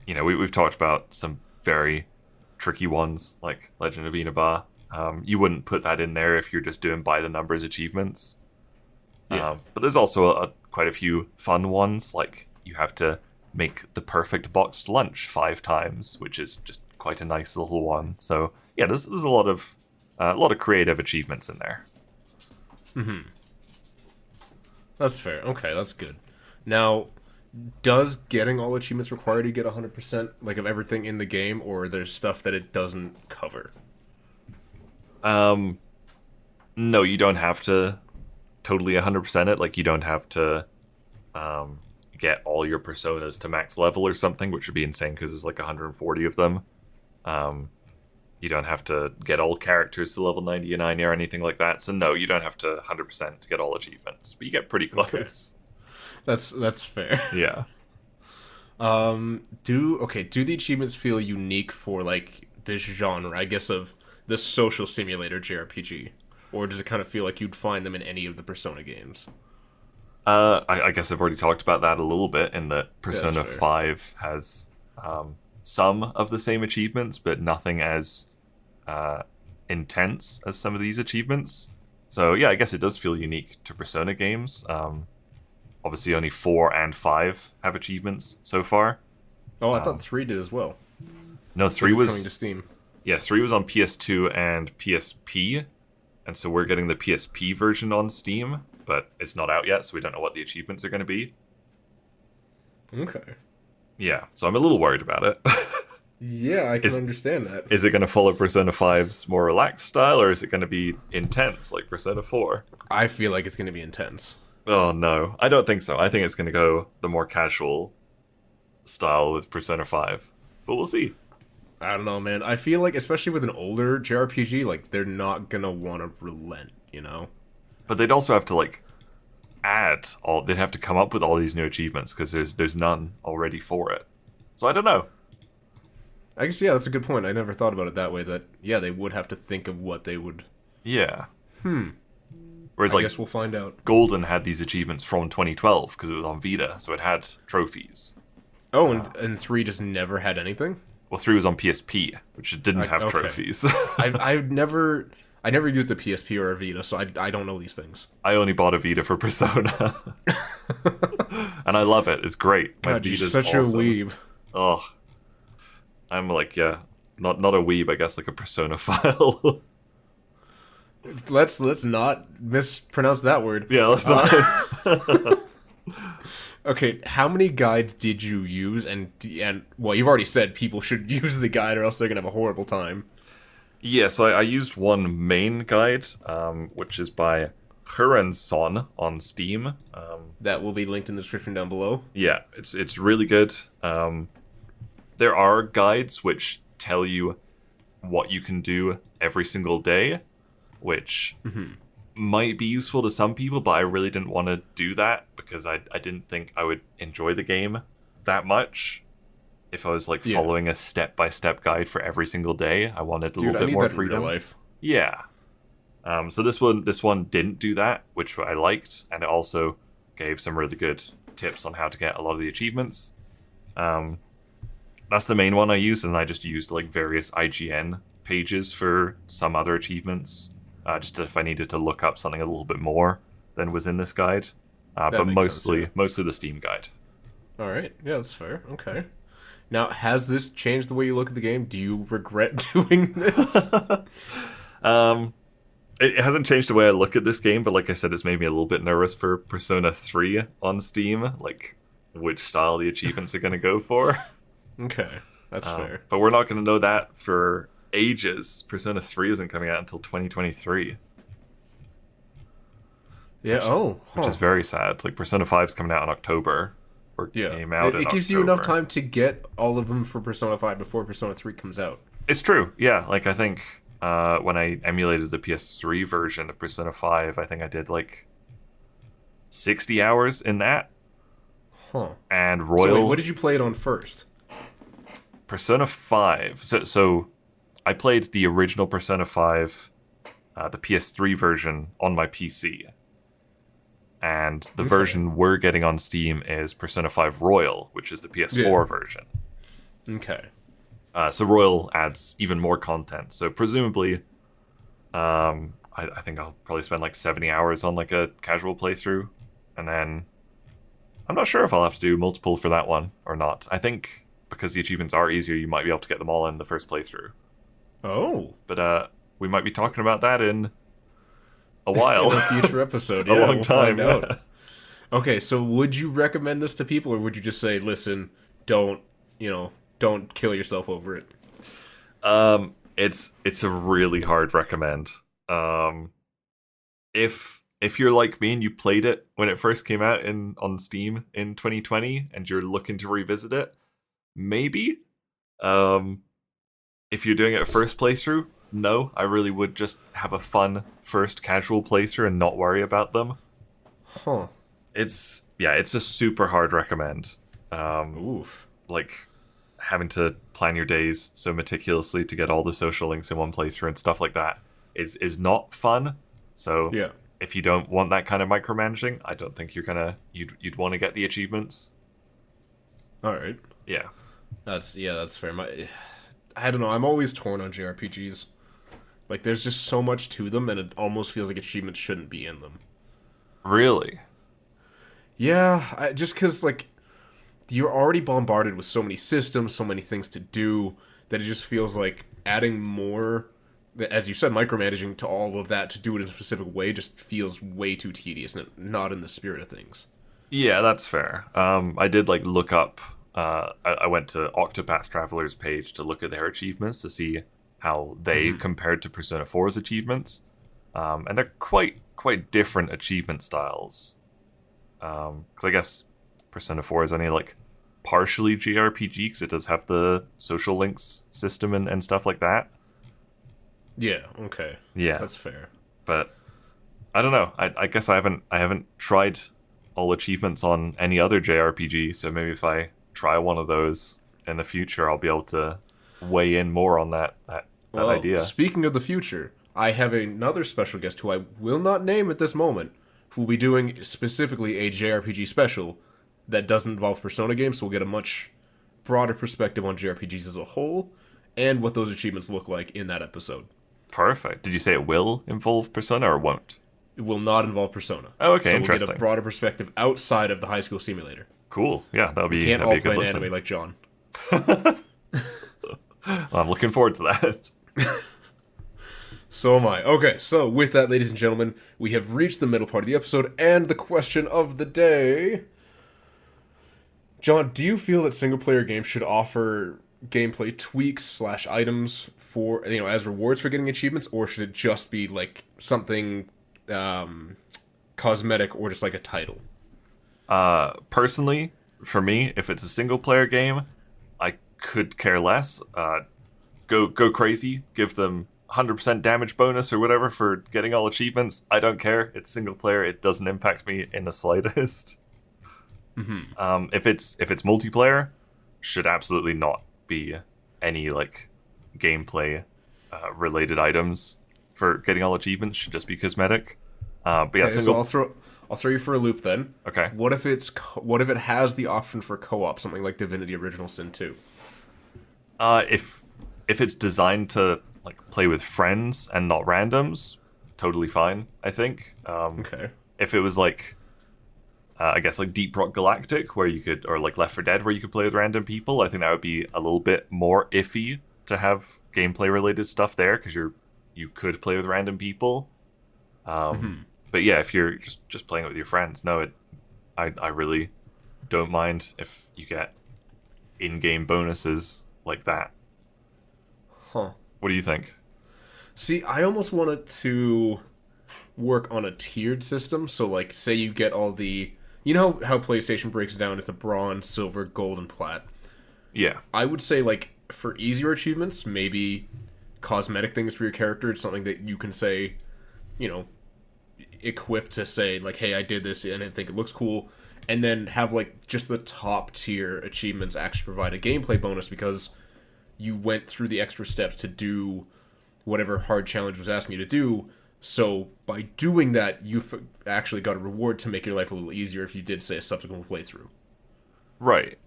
We've talked about some very tricky ones, like Legend of Inaba. You wouldn't put that in there if you're just doing by the numbers achievements. Yeah. But there's also quite a few fun ones, like you have to make the perfect boxed lunch 5 times, which is just quite a nice little one. So yeah, there's a lot of creative achievements in there. Mm-hmm. That's fair. Okay, that's good. Now, does getting all achievements require you to get 100% like of everything in the game, or there's stuff that it doesn't cover? No, you don't have to totally 100% it. Like, you don't have to get all your personas to max level or something, which would be insane because there's like 140 of them. You don't have to get all characters to level 99 or anything like that. So no, you don't have to 100% to get all achievements, but you get pretty close. Okay. That's fair. Yeah. Do the achievements feel unique for like this genre, I guess, of the social simulator JRPG? Or does it kind of feel like you'd find them in any of the Persona games? I guess I've already talked about that a little bit in that Persona 5 has some of the same achievements, but nothing as intense as some of these achievements. So yeah, I guess it does feel unique to Persona games. Obviously only 4 and 5 have achievements so far. Oh, I thought 3 did as well. No, 3 was coming to Steam. Yeah, 3 was on PS2 and PSP, and so we're getting the PSP version on Steam, but it's not out yet, so we don't know what the achievements are going to be. Okay. Yeah, so I'm a little worried about it. Yeah, I can understand that. Is it going to follow Persona 5's more relaxed style, or is it going to be intense like Persona 4? I feel like it's going to be intense. Oh no, I don't think so. I think it's going to go the more casual style with Persona 5, but we'll see. I don't know, man. I feel like, especially with an older JRPG, like, they're not going to want to relent, you know? But they'd also have to, like, they'd have to come up with all these new achievements, because there's none already for it. So I don't know. I guess, yeah, that's a good point. I never thought about it that way, that, yeah, they would have to think of what they would... Yeah. Whereas, I guess we'll find out. Golden had these achievements from 2012, because it was on Vita, so it had trophies. Oh, and 3 just never had anything? Well, 3 was on PSP, which it didn't have trophies. I never used a PSP or a Vita, so I don't know these things. I only bought a Vita for Persona. And I love it. It's great. God, you're such awesome. A weeb. Oh. I'm like, yeah, not a weeb, I guess, like a Persona file. Let's not mispronounce that word. Yeah, let's not. Okay, how many guides did you use? And well, you've already said people should use the guide or else they're gonna have a horrible time. Yeah, so I used one main guide, which is by Huren-son on Steam. That will be linked in the description down below. Yeah, it's really good. There are guides which tell you what you can do every single day, which might be useful to some people, but I really didn't want to do that because I didn't think I would enjoy the game that much. If I was like following a step-by-step guide for every single day, I wanted a little bit more freedom. Life. Yeah. So this one didn't do that, which I liked, and it also gave some really good tips on how to get a lot of the achievements. That's the main one I used, and I just used like various IGN pages for some other achievements, just if I needed to look up something a little bit more than was in this guide. But mostly the Steam guide. All right, yeah, that's fair. Okay. Now, has this changed the way you look at the game? Do you regret doing this? It hasn't changed the way I look at this game, but like I said, it's made me a little bit nervous for Persona 3 on Steam, like which style the achievements are going to go for. Okay, that's fair. But we're not going to know that for ages. Persona 3 isn't coming out until 2023. Yeah, which is very sad. Like, Persona 5's coming out in October. Or came out in It gives you enough time to get all of them for Persona 5 before Persona 3 comes out. It's true, yeah. Like, I think when I emulated the PS3 version of Persona 5, I think I did, like, 60 hours in that. Huh. And Royal... So wait, what did you play it on first? Persona 5. So I played the original Persona 5, the PS3 version, on my PC. And the version we're getting on Steam is Persona 5 Royal, which is the PS4 version. Okay. So Royal adds even more content. So presumably, I think I'll probably spend like 70 hours on like a casual playthrough. And then I'm not sure if I'll have to do multiple for that one or not. I think because the achievements are easier, you might be able to get them all in the first playthrough. Oh. But we might be talking about that in a while. In a future episode. A long time. Find out. Okay, so would you recommend this to people, or would you just say, listen, don't kill yourself over it? It's a really hard recommend. If you're like me and you played it when it first came out on Steam in 2020 and you're looking to revisit it, maybe. If you're doing it a first playthrough, no, I really would just have a fun first casual playthrough and not worry about them. Huh. It's a super hard recommend. Oof. Like having to plan your days so meticulously to get all the social links in one playthrough and stuff like that is not fun. So if you don't want that kind of micromanaging, I don't think you'd want to get the achievements. All right. Yeah. That's fair. I don't know. I'm always torn on JRPGs. Like, there's just so much to them, and it almost feels like achievements shouldn't be in them. Really? Yeah, just because, like, you're already bombarded with so many systems, so many things to do, that it just feels like adding more, as you said, micromanaging to all of that to do it in a specific way just feels way too tedious and not in the spirit of things. Yeah, that's fair. I did like look up. I went to Octopath Traveler's page to look at their achievements to see how they compared to Persona 4's achievements, and they're quite different achievement styles. Because I guess Persona 4 is only like partially JRPG because it does have the social links system and stuff like that. Yeah. Okay. Yeah, That's fair. but I don't know. I guess I haven't tried all achievements on any other JRPG, so maybe if I try one of those in the future, I'll be able to weigh in more on that Well, idea. speaking of the future, I have another special guest who I will not name at this moment, who will be doing specifically a JRPG special that doesn't involve Persona games, so we'll get a much broader perspective on JRPGs as a whole and what those achievements look like in that episode. Perfect. Did you say it will involve Persona or won't? It will not involve Persona. Oh, okay, so interesting. We'll get a broader perspective outside of the High School Simulator. Cool. Yeah, that'll be Can't that'll all be a good play an listen. anime like John. Well, I'm looking forward to that. So am I. Okay, so with that, ladies and gentlemen, we have reached the middle part of the episode and the question of the day. John, do you feel that single-player games should offer gameplay tweaks / items for, as rewards for getting achievements, or should it just be like something cosmetic or just like a title? Personally, for me, if it's a single player game, I could care less. Go crazy, give them 100% damage bonus or whatever for getting all achievements. I don't care. It's single player. It doesn't impact me in the slightest. If it's multiplayer, should absolutely not be any like gameplay related items for getting all achievements. Should just be cosmetic. But yeah, Okay, single. so I'll throw you for a loop then. Okay. What if it has the option for co-op, something like Divinity Original Sin 2? If it's designed to like play with friends and not randoms, totally fine. I think. Okay. If it was like, I guess like Deep Rock Galactic, where you could, or like Left 4 Dead, where you could play with random people, I think that would be a little bit more iffy to have gameplay related stuff there because you could play with random people. But yeah, if you're just playing it with your friends, no, I really don't mind if you get in-game bonuses like that. Huh. What do you think? See, I almost wanted to work on a tiered system. So, like, say you get all the... You know how PlayStation breaks down into bronze, silver, gold, and plat? Yeah. I would say, like, for easier achievements, maybe cosmetic things for your character. It's something that you can say, equip to say, like, hey, I did this and I think it looks cool. And then have, like, just the top tier achievements actually provide a gameplay bonus because you went through the extra steps to do whatever hard challenge was asking you to do. So by doing that, you actually got a reward to make your life a little easier if you did, say, a subsequent playthrough. Right.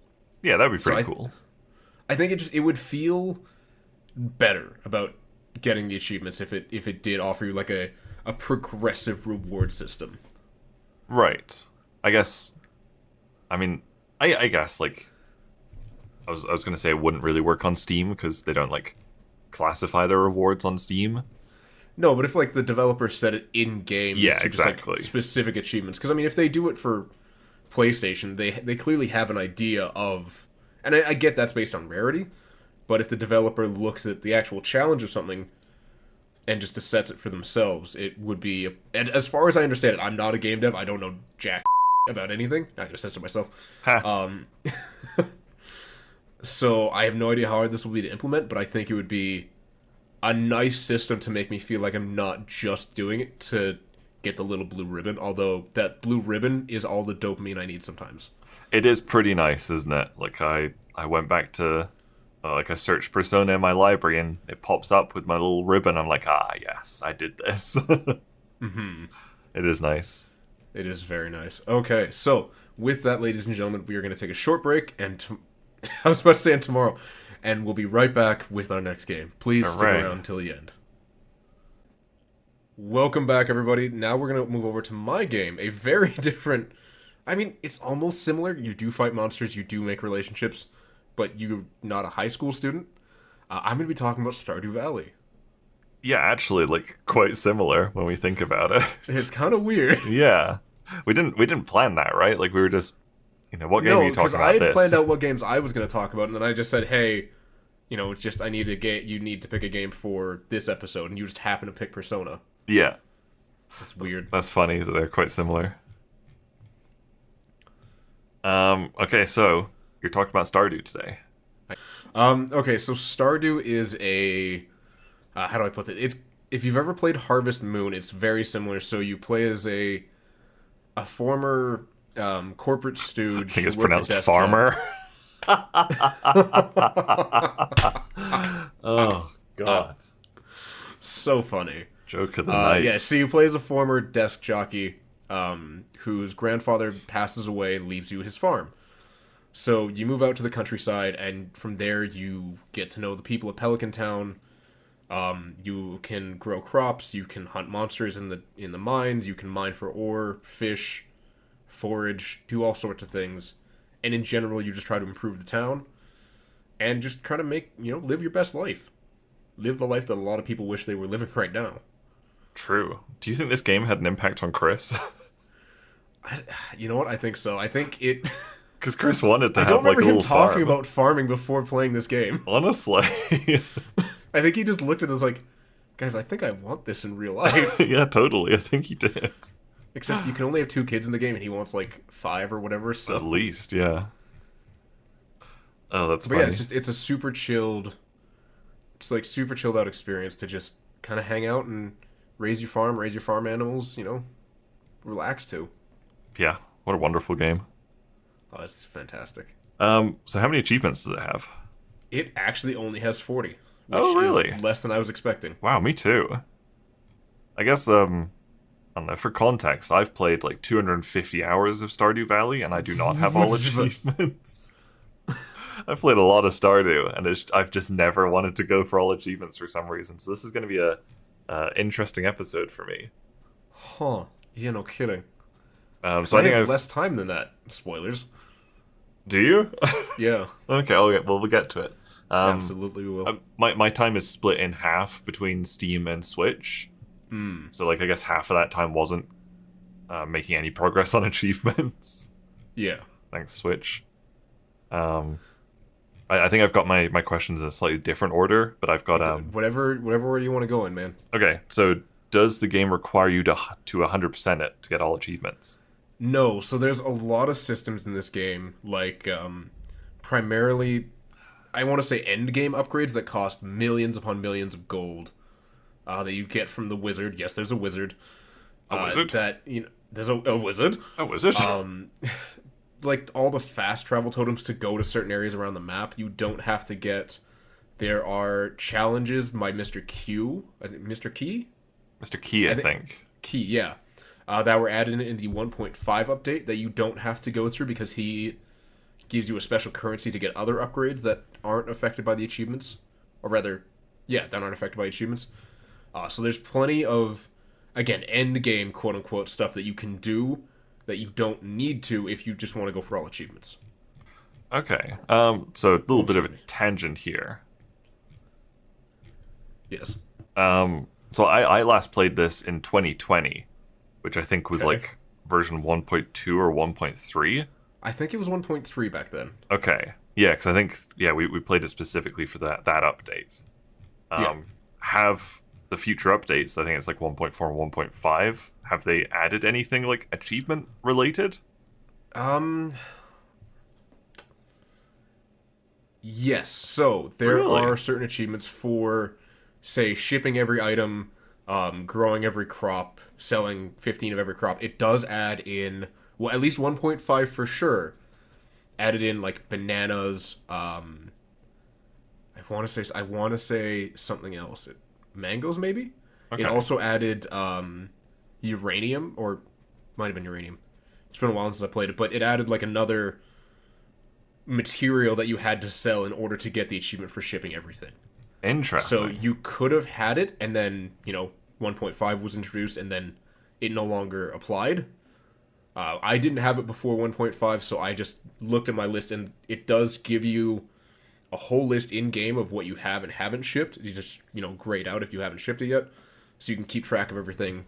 Yeah, that would be pretty So cool. I think it would feel better about getting the achievements if it did offer you like a progressive reward system. Right. I guess. I mean, I guess like I was gonna say it wouldn't really work on Steam because they don't like classify their rewards on Steam. No, but if like the developer set it in game, Yeah, to exactly. just, like, specific achievements, because I mean, if they do it for PlayStation, they clearly have an idea of, and I get that's based on rarity, but if the developer looks at the actual challenge of something and just sets it for themselves, it would be. And as far as I understand it, I'm not a game dev. I don't know jack about anything. Not gonna censor myself. So I have no idea how hard this will be to implement, but I think it would be a nice system to make me feel like I'm not just doing it to get the little blue ribbon, although that blue ribbon is all the dopamine I need sometimes. It is pretty nice, isn't it? Like I went back to like a search Persona in my library and it pops up with my little ribbon. I'm like, yes, I did this. It is nice. It is very nice. Okay, so with that, ladies and gentlemen, we are going to take a short break, and I was about to say tomorrow, and we'll be right back with our next game. Please stick around until the end. Welcome back, everybody. Now we're going to move over to my game, a very different... I mean, it's almost similar. You do fight monsters, you do make relationships, but you're not a high school student. I'm going to be talking about Stardew Valley. Yeah, actually, like quite similar when we think about it. It's kind of weird. Yeah, we didn't plan that, right? Like we were just, what game are No, you because talking I about? had planned This. out what games I was going to talk about, and then I just said, hey, I need a game. You need to pick a game for this episode, and you just happen to pick Persona. Yeah, It's weird. that's funny that they're quite similar. Okay, so you're talking about Stardew today. Okay, so Stardew is a how do I put it? It's if you've ever played Harvest Moon, it's very similar. So you play as a former corporate stooge. I think it's who worked at pronounced desk farmer. job. Oh God! So funny. Joke of the night. Yeah, so you play as a former desk jockey whose grandfather passes away and leaves you his farm. So you move out to the countryside, and from there you get to know the people of Pelican Town. You can grow crops, you can hunt monsters in the mines, you can mine for ore, fish, forage, do all sorts of things. And in general, you just try to improve the town and just try to live your best life. Live the life that a lot of people wish they were living right now. True. Do you think this game had an impact on Chris? You know what? I think so. I think it. Because Chris wanted to I have don't like a remember him little talking farm. about farming before playing this game. Honestly. I think he just looked at this like, guys, I think I want this in real life. Yeah, totally. I think he did. Except you can only have 2 kids in the game, and he wants like 5 or whatever. So, At least, yeah. Oh, that's but funny. yeah, it's a super chilled, super chilled out experience to just kind of hang out and raise your farm animals. Relax to. Yeah, what a wonderful game. Oh, it's fantastic. So how many achievements does it have? It actually only has 40. Which Oh, really? Is less than I was expecting. Wow, me too. I guess, I don't know, for context, I've played like 250 hours of Stardew Valley, and I do not have all achievements. I've played a lot of Stardew, and I've just never wanted to go for all achievements for some reason, so this is going to be a interesting episode for me. Huh. Yeah, no kidding. So I think have I've... less time than that. Spoilers. Do you? Yeah. Okay, we'll get to it. Absolutely we will. My time is split in half between Steam and Switch. So, like, I guess half of that time wasn't making any progress on achievements. Yeah. Thanks, Switch. I think I've got my questions in a slightly different order, but I've got... Whatever order you want to go in, man. Okay, so does the game require you to 100% it to get all achievements? No, so there's a lot of systems in this game, like, primarily, I want to say end game upgrades that cost millions upon millions of gold that you get from the wizard. Yes, there's a wizard. A wizard? There's a wizard. A wizard? Like, all the fast travel totems to go to certain areas around the map, you don't have to get. There are challenges by Mr. Q. I think Mr. Key? Mr. Key, I think. Key, yeah. That were added in the 1.5 update that you don't have to go through because he gives you a special currency to get other upgrades that aren't affected by the achievements. Or rather, yeah, that aren't affected by achievements. So there's plenty of, again, end game, quote-unquote, stuff that you can do that you don't need to if you just want to go for all achievements. Okay. So a little bit of a tangent here. Yes. So I last played this in 2020, which I think was like version 1.2 or 1.3. I think it was 1.3 back then. Okay. Yeah, because I think, we played it specifically for that update. Have the future updates, I think it's like 1.4 and 1.5, have they added anything like achievement related? Yes. So there are certain achievements for, say, shipping every item, growing every crop, selling 15 of every crop. It does add in, well, at least 1.5 for sure. Added in like bananas. I want to say something else. Mangoes, maybe. Okay. It also added uranium, or might have been uranium. It's been a while since I played it, but it added like another material that you had to sell in order to get the achievement for shipping everything. Interesting. So you could have had it, and then 1.5 was introduced, and then it no longer applied. I didn't have it before 1.5, so I just looked at my list, and it does give you a whole list in game of what you have and haven't shipped. You just, grayed out if you haven't shipped it yet, so you can keep track of everything.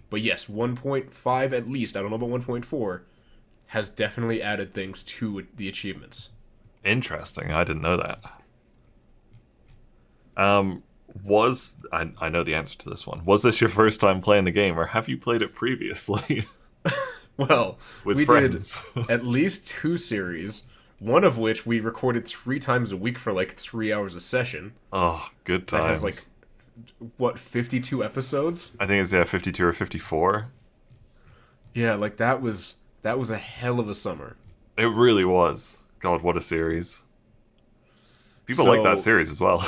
But yes, 1.5 at least, I don't know about 1.4, has definitely added things to the achievements. Interesting. I didn't know that. I know the answer to this one. Was this your first time playing the game, or have you played it previously? Well, With friends. did at least 2 series, one of which we recorded 3 times a week for like 3 hours a session. Oh, good times. That has 52 episodes? I think it's 52 or 54. Yeah, that was a hell of a summer. It really was. God, what a series. People like that series as well.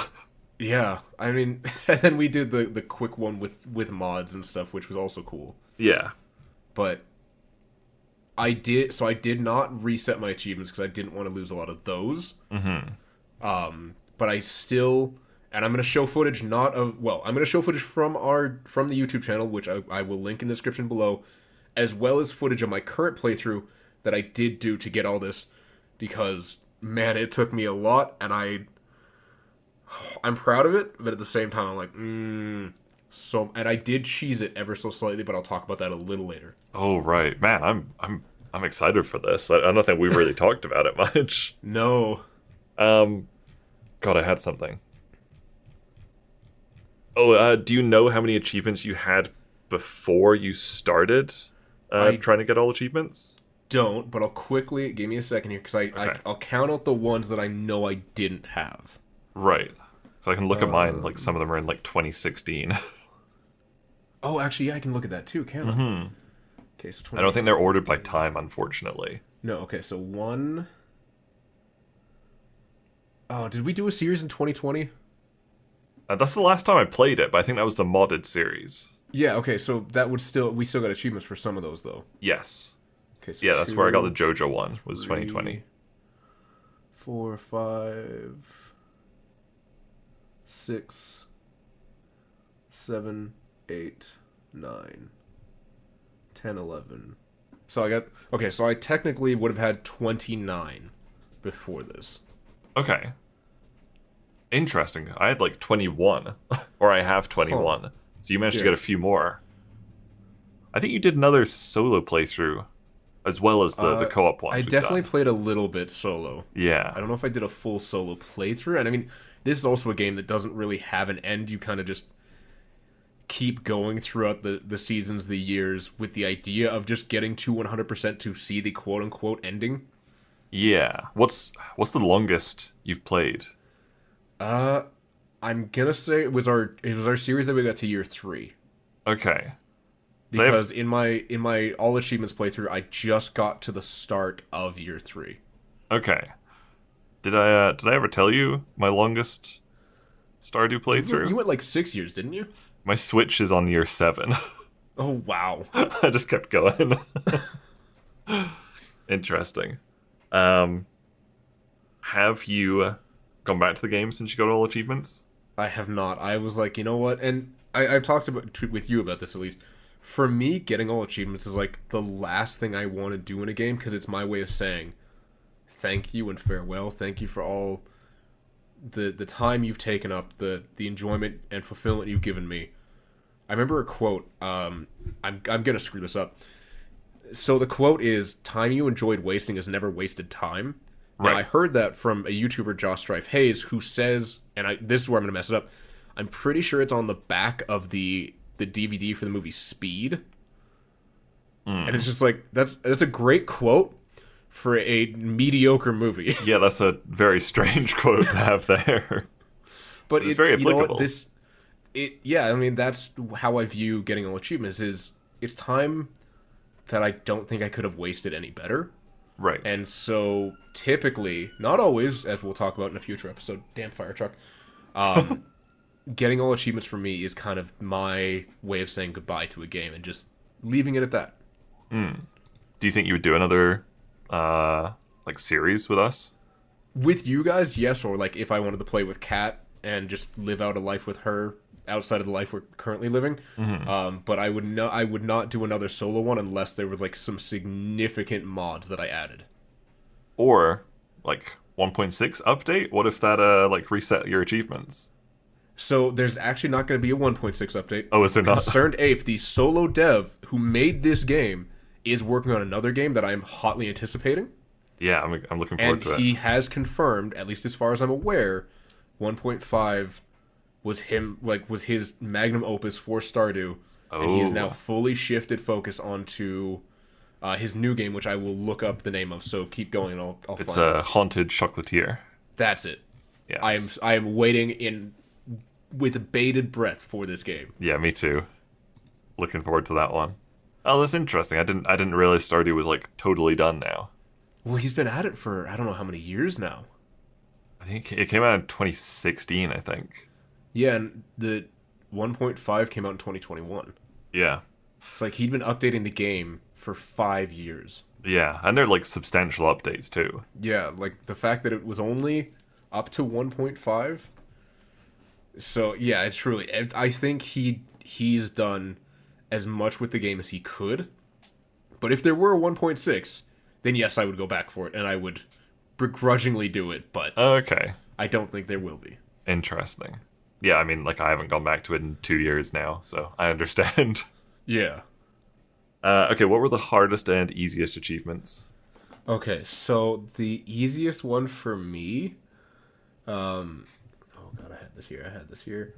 Yeah, I mean, and then we did the quick one with mods and stuff, which was also cool. Yeah. But I did not reset my achievements because I didn't want to lose a lot of those. Mm-hmm. But I still, and I'm going to show footage I'm going to show footage from the YouTube channel, which I will link in the description below, as well as footage of my current playthrough that I did do to get all this, because, man, it took me a lot, and I'm proud of it, but at the same time, I'm like, and I did cheese it ever so slightly, but I'll talk about that a little later. Oh, right. Man, I'm excited for this. I don't think we've really talked about it much. No. God, I had something. Oh, do you know how many achievements you had before you started trying to get all achievements? Don't, but I'll quickly, give me a second here, because I'll count out the ones that I know I didn't have. Right. So I can look at mine, some of them are in 2016. Oh, actually, yeah, I can look at that too, can't I? Mm-hmm. Okay, so I don't think they're ordered by time, unfortunately. No, okay, so 1... Oh, did we do a series in 2020? That's the last time I played it, but I think that was the modded series. Yeah, okay, so we still got achievements for some of those, though. Yes. Okay, so yeah, that's where I got the JoJo one, was 2020. 4, 5, 6, 7, 8, 9, 10, 11. So I technically would have had 29 before this. Okay. Interesting. I had 21. Or I have 21. Huh. So you managed to get a few more. I think you did another solo playthrough, as well as the co-op ones. I definitely played a little bit solo. Yeah. I don't know if I did a full solo playthrough. And I mean, this is also a game that doesn't really have an end. You kind of just keep going throughout the seasons, the years, with the idea of just getting to 100% to see the quote-unquote ending. Yeah. What's the longest you've played? I'm gonna say it was our series that we got to year 3. Okay. Because in my all achievements playthrough, I just got to the start of year 3. Okay. Did I ever tell you my longest Stardew playthrough? You went 6 years, didn't you? My Switch is on year 7. Oh wow! I just kept going. Interesting. Have you gone back to the game since you got all achievements? I have not. I was like, you know what? And I've talked with you about this at least. For me, getting all achievements is the last thing I want to do in a game, because it's my way of saying thank you and farewell. Thank you for all the time you've taken up, the enjoyment and fulfillment you've given me. I remember a quote. I'm gonna screw this up. So the quote is, "Time you enjoyed wasting is never wasted time." Right. Now, I heard that from a YouTuber, Josh Strife Hayes, who says, and this is where I'm gonna mess it up. I'm pretty sure it's on the back of the DVD for the movie Speed. And it's just that's a great quote for a mediocre movie. Yeah, that's a very strange quote to have there. But it's very applicable. I mean, that's how I view getting all achievements. It's time that I don't think I could have wasted any better. Right. And so typically, not always, as we'll talk about in a future episode, damn fire truck, getting all achievements for me is kind of my way of saying goodbye to a game and just leaving it at that. Do you think you would do another series with us? With you guys, yes. Or if I wanted to play with Kat and just live out a life with her outside of the life we're currently living. Mm-hmm. But I would not do another solo one unless there was some significant mods that I added. Or 1.6 update? What if that like reset your achievements? So there's actually not going to be a 1.6 update. Oh, is there not? Concerned Ape, the solo dev who made this game, is working on another game that I am hotly anticipating. Yeah, I'm looking forward And to it. he has confirmed, at least as far as I'm aware, 1.5 was his magnum opus for Stardew, and he is now fully shifted focus onto his new game, which I will look up the name of. So keep going, and I'll It's find a it. haunted chocolatier. That's it. Yes. I am waiting with bated breath for this game. Yeah, me too. Looking forward to that one. Oh, that's interesting. I didn't realize Stardew was like totally done now. Well, he's been at it for I don't know how many years now. I think it came out in 2016, I think. Yeah, and the 1.5 came out in 2021. Yeah. It's like he'd been updating the game for 5 years. Yeah, and they're like substantial updates too. Yeah, like the fact that it was only up to 1.5. So yeah, it's truly. I think he's done as much with the game as he could. But if there were a 1.6, then yes, I would go back for it, and I would begrudgingly do it. But Okay. I don't think there will be. Interesting. Yeah, I mean, like I haven't gone back to it in 2 years now, so I understand. Yeah. Okay, what were the hardest and easiest achievements? Okay, so the easiest one for me, oh god, I had this here.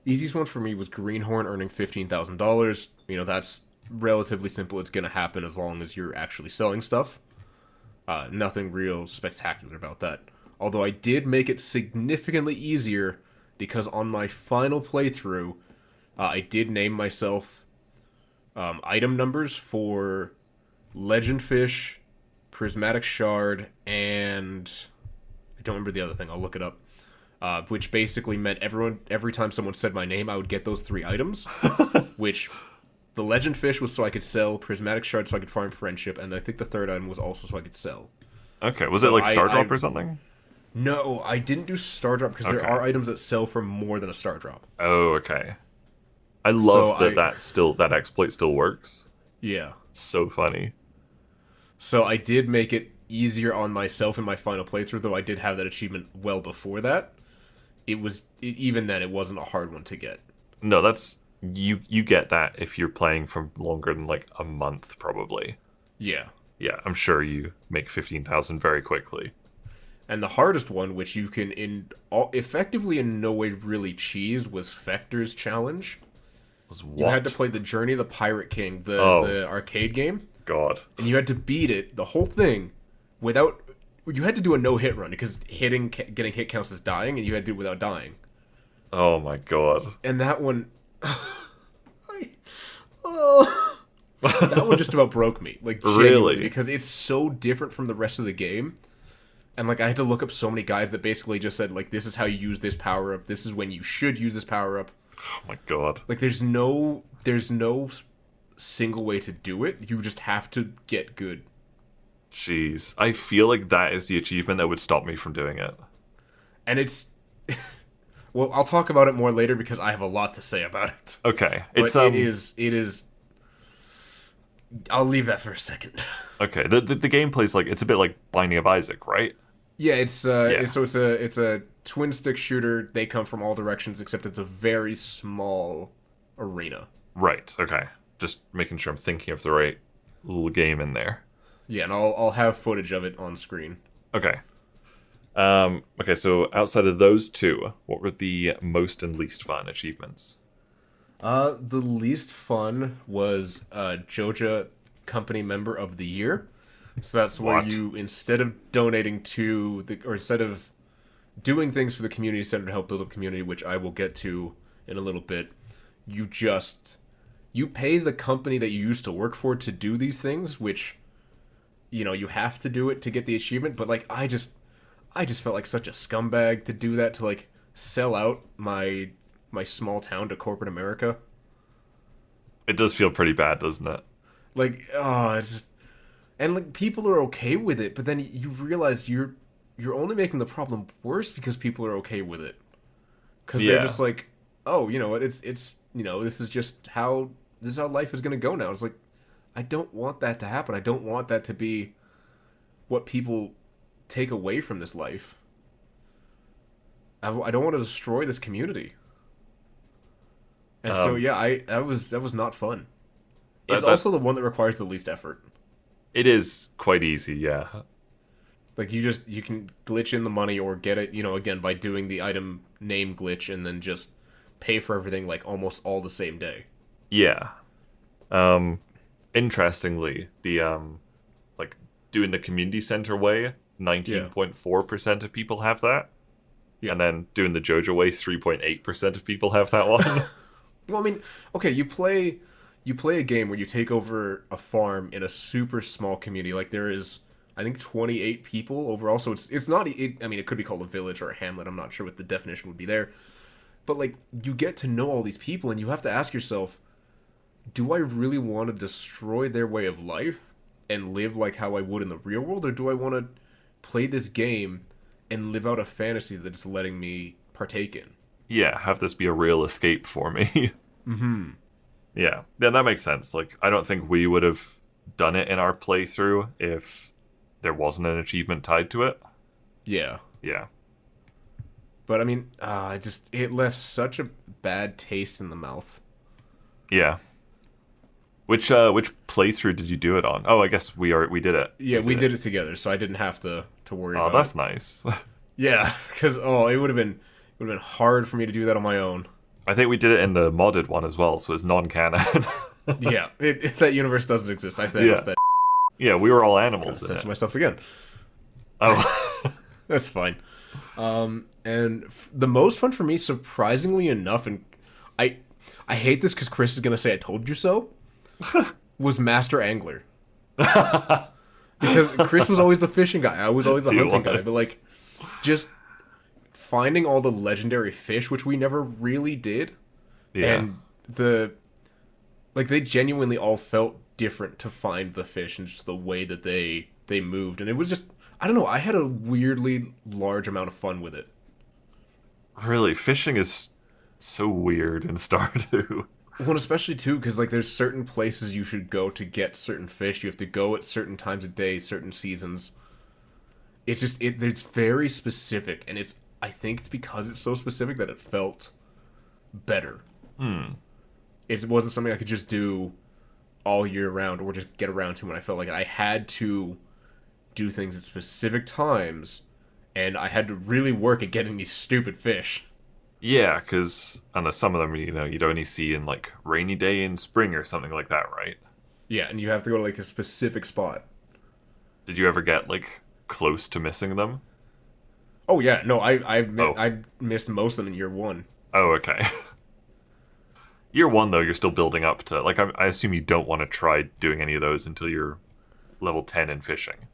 Easiest one for me was Greenhorn earning $15,000. You know, that's relatively simple. It's gonna happen as long as you're actually selling stuff. Nothing real spectacular about that. Although I did make it significantly easier because on my final playthrough, I did name myself item numbers for Legend Fish, Prismatic Shard, and I don't remember the other thing. I'll look it up. Which basically meant every time someone said my name, I would get those 3 items. Which the Legend Fish was so I could sell, Prismatic Shard so I could farm friendship, and I think the third item was also so I could sell. Okay, was So it like Star I- Drop or something? No, I didn't do Star Drop because there Okay. are items that sell for more than a Star Drop. Oh, okay. I love So that exploit still works. Yeah. So funny. So I did make it easier on myself in my final playthrough, though I did have that achievement well before that. Even then, it wasn't a hard one to get. No, that's you get that if you're playing for longer than like a month, probably. Yeah. Yeah, I'm sure you make 15,000 very quickly. And the hardest one, which you can effectively in no way really cheese, was Fector's Challenge. Was You what? had to play the Journey of the Pirate King, the arcade game, God. and you had to beat it, the whole thing, without... You had to do a no-hit run, because getting hit counts as dying, and you had to do it without dying. Oh my God. And that one... that one just about broke me. Like, genuinely, Really? because it's so different from the rest of the game. And, like, I had to look up so many guides that basically just said, like, this is how you use this power-up, this is when you should use this power-up. Oh my God. Like, there's no single way to do it. You just have to get good. Jeez. I feel like that is the achievement that would stop me from doing it. And it's... well, I'll talk about it more later because I have a lot to say about it. Okay. But It's it is... I'll leave that for a second. Okay. The gameplay's like it's a bit like Binding of Isaac, right? Yeah, it's a twin stick shooter. They come from all directions, except it's a very small arena. Right. Okay. Just making sure I'm thinking of the right little game in there. Yeah, and I'll have footage of it on screen. Okay. Okay, so outside of those two, what were the most and least fun achievements? The least fun was Joja Company Member of the Year. So that's where What? you, instead of donating or instead of doing things for the community center to help build up community, which I will get to in a little bit, you pay the company that you used to work for to do these things, which, you know, you have to do it to get the achievement, but, like, I just felt like such a scumbag to do that, to, like, sell out my small town to corporate America. It does feel pretty bad, doesn't it? Like, it's just... And, like, people are okay with it, but then you realize you're only making the problem worse because people are okay with it. Because they're just like, oh, you know what, it's you know, this is how life is going to go now. It's like, I don't want that to happen. I don't want that to be what people take away from this life. I don't want to destroy this community. And so yeah, that was not fun. It's also the one that requires the least effort. It is quite easy, yeah. Like you can glitch in the money or get it, again by doing the item name glitch and then just pay for everything like almost all the same day. Yeah. Interestingly, the like doing the community center way, 19.4% of people have that. Yeah. And then doing the JoJo way, 3.8% of people have that one. Well, I mean, okay, you play a game where you take over a farm in a super small community. Like there is, I think, 28 people overall. So it's not. I mean, it could be called a village or a hamlet. I'm not sure what the definition would be there. But like, you get to know all these people, and you have to ask yourself, do I really want to destroy their way of life and live like how I would in the real world, or do I want to play this game and live out a fantasy that's letting me partake in? Yeah, have this be a real escape for me. Mm-hmm. Yeah, that makes sense. Like, I don't think we would have done it in our playthrough if there wasn't an achievement tied to it. Yeah. Yeah. But I mean, it left such a bad taste in the mouth. Yeah. Which playthrough did you do it on? Oh, I guess we did it. Yeah, we did it together, so I didn't have to worry about it. Oh, that's nice. Yeah, because it would have been hard for me to do that on my own. I think we did it in the modded one as well, so it's non-canon. Yeah, that universe doesn't exist. I think it's that. Yeah, we were all animals. Censor myself again. Oh, that's fine. And the most fun for me, surprisingly enough, and I hate this because Chris is gonna say I told you so, was Master Angler. Because Chris was always the fishing guy. I was always the hunting guy. But like, just finding all the legendary fish, which we never really did. Yeah. And they genuinely all felt different to find the fish and just the way that they moved. And it was just, I don't know, I had a weirdly large amount of fun with it. Really, fishing is so weird in Stardew. Well, especially too, because like there's certain places you should go to get certain fish. You have to go at certain times of day, certain seasons. It's just it's very specific, and I think it's because it's so specific that it felt better. It wasn't something I could just do all year round or just get around to when I felt like it. I had to do things at specific times, and I had to really work at getting these stupid fish. Yeah, because I know some of them, you'd only see in like rainy day in spring or something like that, right? Yeah, and you have to go to like a specific spot. Did you ever get like close to missing them? Oh yeah, no, I missed most of them in year one. Oh, okay. Year one though, you're still building up to like I assume you don't want to try doing any of those until you're level 10 in fishing.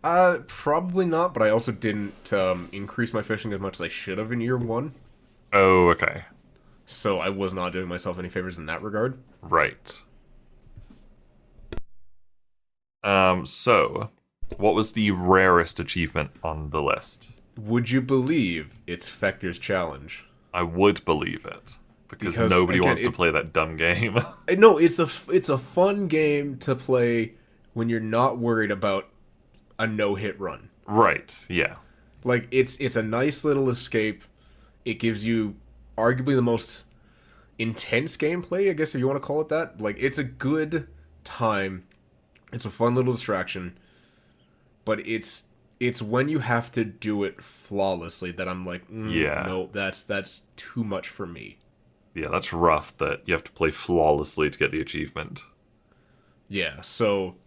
Probably not, but I also didn't increase my fishing as much as I should have in year one. Oh, okay. So I was not doing myself any favors in that regard. Right. So, what was the rarest achievement on the list? Would you believe it's Fector's Challenge? I would believe it. Because nobody wants to play that dumb game. No, it's a fun game to play when you're not worried about a no-hit run. Right, yeah. Like, it's a nice little escape. It gives you arguably the most intense gameplay, I guess if you want to call it that. Like, it's a good time. It's a fun little distraction. But it's when you have to do it flawlessly that I'm like, no, that's too much for me. Yeah, that's rough that you have to play flawlessly to get the achievement. Yeah, so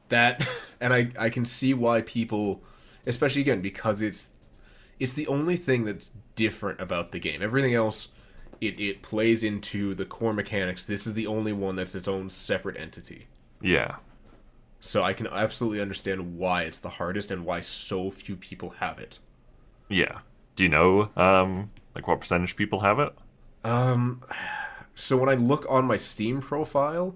that, and I can see why people, especially again, because it's the only thing that's different about the game. Everything else, it plays into the core mechanics. This is the only one that's its own separate entity. Yeah. So I can absolutely understand why it's the hardest and why so few people have it. Yeah. Do you know, like what percentage people have it? So when I look on my Steam profile,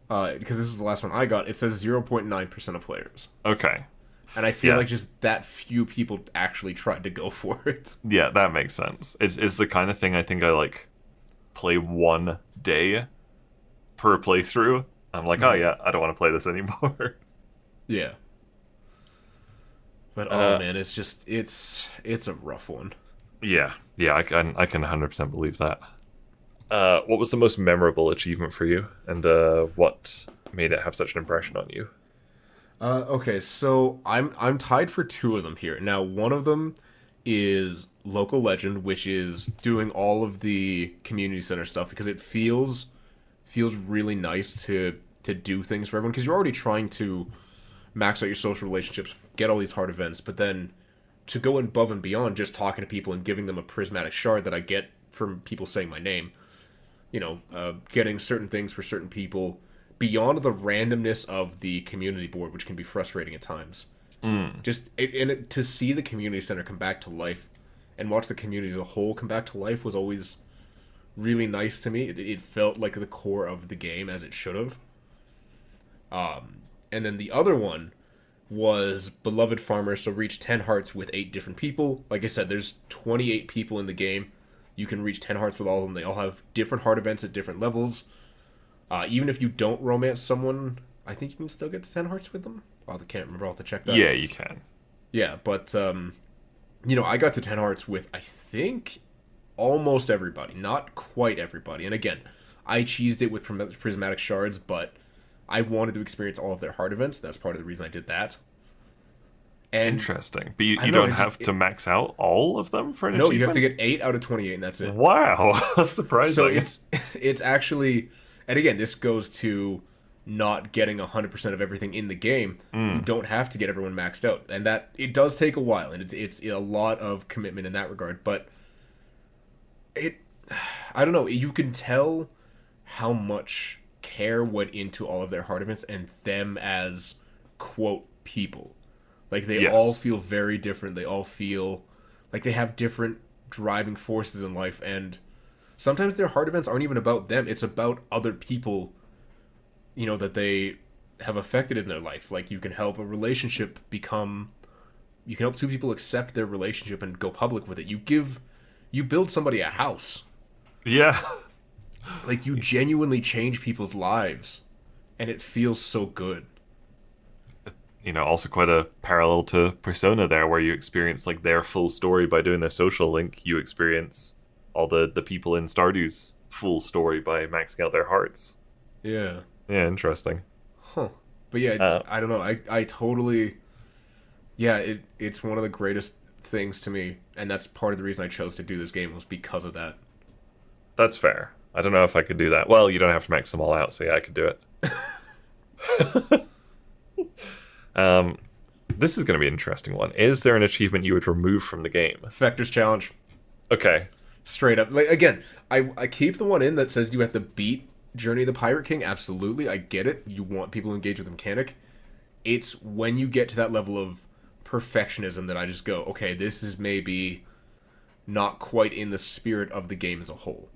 because this is the last one I got, it says 0.9% of players. Okay. And I feel like just that few people actually tried to go for it. Yeah, that makes sense. It's the kind of thing I think I like play one day per playthrough. I'm like, oh yeah, I don't want to play this anymore. Yeah. But oh man, it's just it's a rough one. Yeah, I can 100% believe that. What was the most memorable achievement for you, and what made it have such an impression on you? Okay, so I'm tied for two of them here. Now, one of them is local legend, which is doing all of the community center stuff because it feels really nice to do things for everyone because you're already trying to max out your social relationships, get all these hard events, but then to go above and beyond just talking to people and giving them a prismatic shard that I get from people saying my name, getting certain things for certain people beyond the randomness of the community board, which can be frustrating at times. To see the community center come back to life and watch the community as a whole come back to life was always really nice to me. It felt like the core of the game as it should have. And then the other one was Beloved Farmer, so reach 10 hearts with 8 different people. Like I said, there's 28 people in the game. You can reach 10 hearts with all of them. They all have different heart events at different levels. Even if you don't romance someone, I think you can still get to 10 hearts with them. I can't remember. I'll have to check that. Yeah, you can. Yeah, but, I got to 10 hearts with, I think, almost everybody. Not quite everybody. And again, I cheesed it with prismatic shards, but I wanted to experience all of their heart events. That's part of the reason I did that. And interesting. But you don't have to max out all of them for an achievement? No, you have to get 8 out of 28, and that's it. Wow. That's surprising. So it's actually... And again, this goes to not getting 100% of everything in the game. You don't have to get everyone maxed out. And that it does take a while, and it's a lot of commitment in that regard. But I don't know, you can tell how much care went into all of their heart events and them as, quote, people. Like, they all feel very different. They all feel like they have different driving forces in life, and sometimes their heart events aren't even about them. It's about other people, that they have affected in their life. Like, you can help a relationship you can help two people accept their relationship and go public with it. You build somebody a house. Yeah. Like, you genuinely change people's lives, and it feels so good. Also quite a parallel to Persona there, where you experience, like, their full story by doing their social link. You experience all the people in Stardew's full story by maxing out their hearts. Yeah. Yeah, interesting. Huh. But yeah, I don't know. I totally... Yeah, it's one of the greatest things to me, and that's part of the reason I chose to do this game was because of that. That's fair. I don't know if I could do that. Well, you don't have to max them all out, so yeah, I could do it. This is going to be an interesting one. Is there an achievement you would remove from the game? Vector's Challenge. Okay. Straight up. Like, again, I keep the one in that says you have to beat Journey of the Pirate King. Absolutely, I get it. You want people to engage with the mechanic. It's when you get to that level of perfectionism that I just go, okay, this is maybe not quite in the spirit of the game as a whole.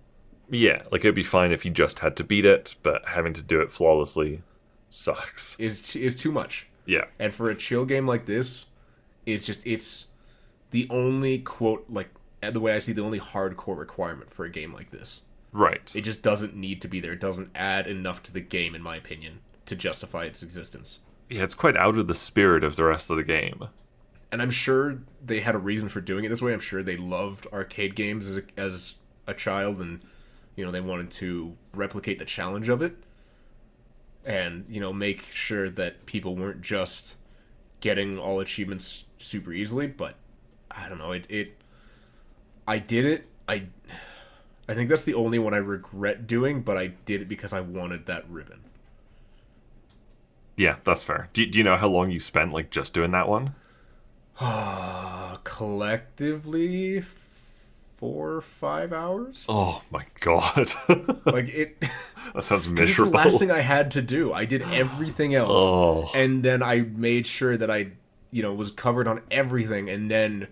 Yeah, like it'd be fine if you just had to beat it, but having to do it flawlessly sucks. Is too much. Yeah. And for a chill game like this, it's the only, quote, like, the way I see, the only hardcore requirement for a game like this. Right. It just doesn't need to be there. It doesn't add enough to the game, in my opinion, to justify its existence. Yeah, it's quite out of the spirit of the rest of the game. And I'm sure they had a reason for doing it this way. I'm sure they loved arcade games as a child, and, they wanted to replicate the challenge of it. And, make sure that people weren't just getting all achievements super easily. But, I don't know, I did it. I think that's the only one I regret doing, but I did it because I wanted that ribbon. Yeah, that's fair. Do you know how long you spent, like, just doing that one? Collectively, 4 or 5 hours? Oh, my God. Like, it... That sounds miserable. It's the last thing I had to do. I did everything else. Oh. And then I made sure that I, was covered on everything, and then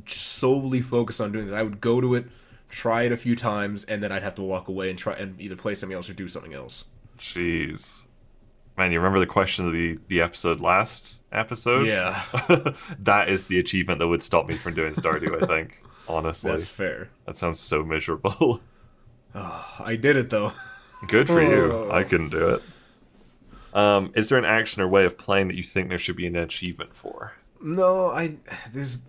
solely focus on doing this. I would go to it, try it a few times, and then I'd have to walk away and try and either play something else or do something else. Jeez. Man, you remember the question of the last episode? Yeah. That is the achievement that would stop me from doing Stardew, I think. Honestly. That's fair. That sounds so miserable. Oh, I did it, though. Good for you. I couldn't do it. Is there an action or way of playing that you think there should be an achievement for? No, this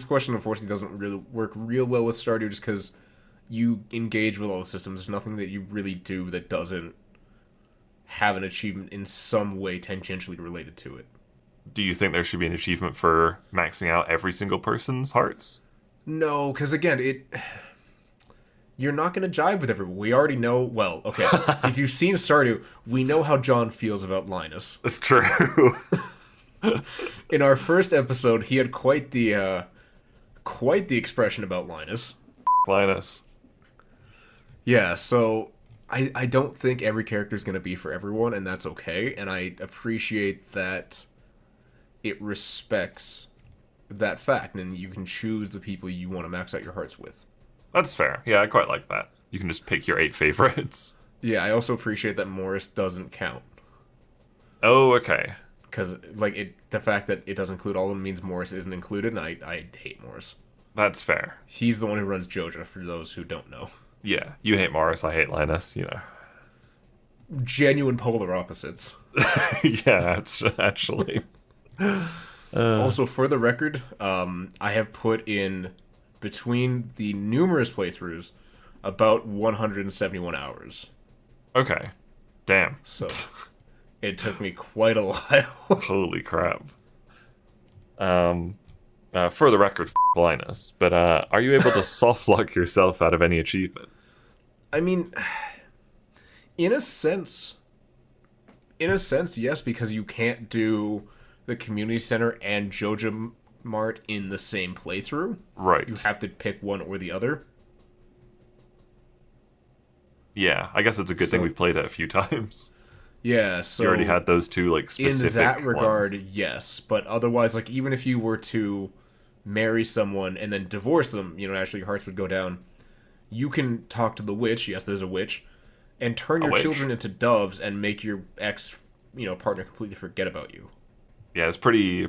question unfortunately doesn't really work real well with Stardew just because you engage with all the systems. There's nothing that you really do that doesn't have an achievement in some way tangentially related to it. Do you think there should be an achievement for maxing out every single person's hearts? No, because again, you're not going to jive with everyone. We already know. Well, okay, if you've seen Stardew, we know how John feels about Linus. That's true. In our first episode, he had quite the expression about Linus. Linus. Yeah, so I don't think every character is going to be for everyone, and that's okay. And I appreciate that it respects that fact, and you can choose the people you want to max out your hearts with. That's fair. Yeah, I quite like that. You can just pick your 8 favorites. Yeah, I also appreciate that Morris doesn't count. Oh, okay. Because, like, the fact that it doesn't include all of them means Morris isn't included, and I hate Morris. That's fair. He's the one who runs Joja, for those who don't know. Yeah, you hate Morris, I hate Linus, you know. Genuine polar opposites. Yeah, it's actually. Also, for the record, I have put in, between the numerous playthroughs, about 171 hours. Okay. Damn. So, it took me quite a while. Holy crap. For the record, Linus, but are you able to soft lock yourself out of any achievements? I mean, in a sense, yes, because you can't do the community center and Joja Mart in the same playthrough. Right. You have to pick one or the other. Yeah, I guess it's a good thing we've played it a few times. Yeah, so you already had those two, like, specific in that regard, ones. yes. But otherwise, like, even if you were to marry someone and then divorce them, naturally your hearts would go down. You can talk to the witch, yes, there's a witch, and turn your children into doves and make your ex, partner completely forget about you. Yeah, it's pretty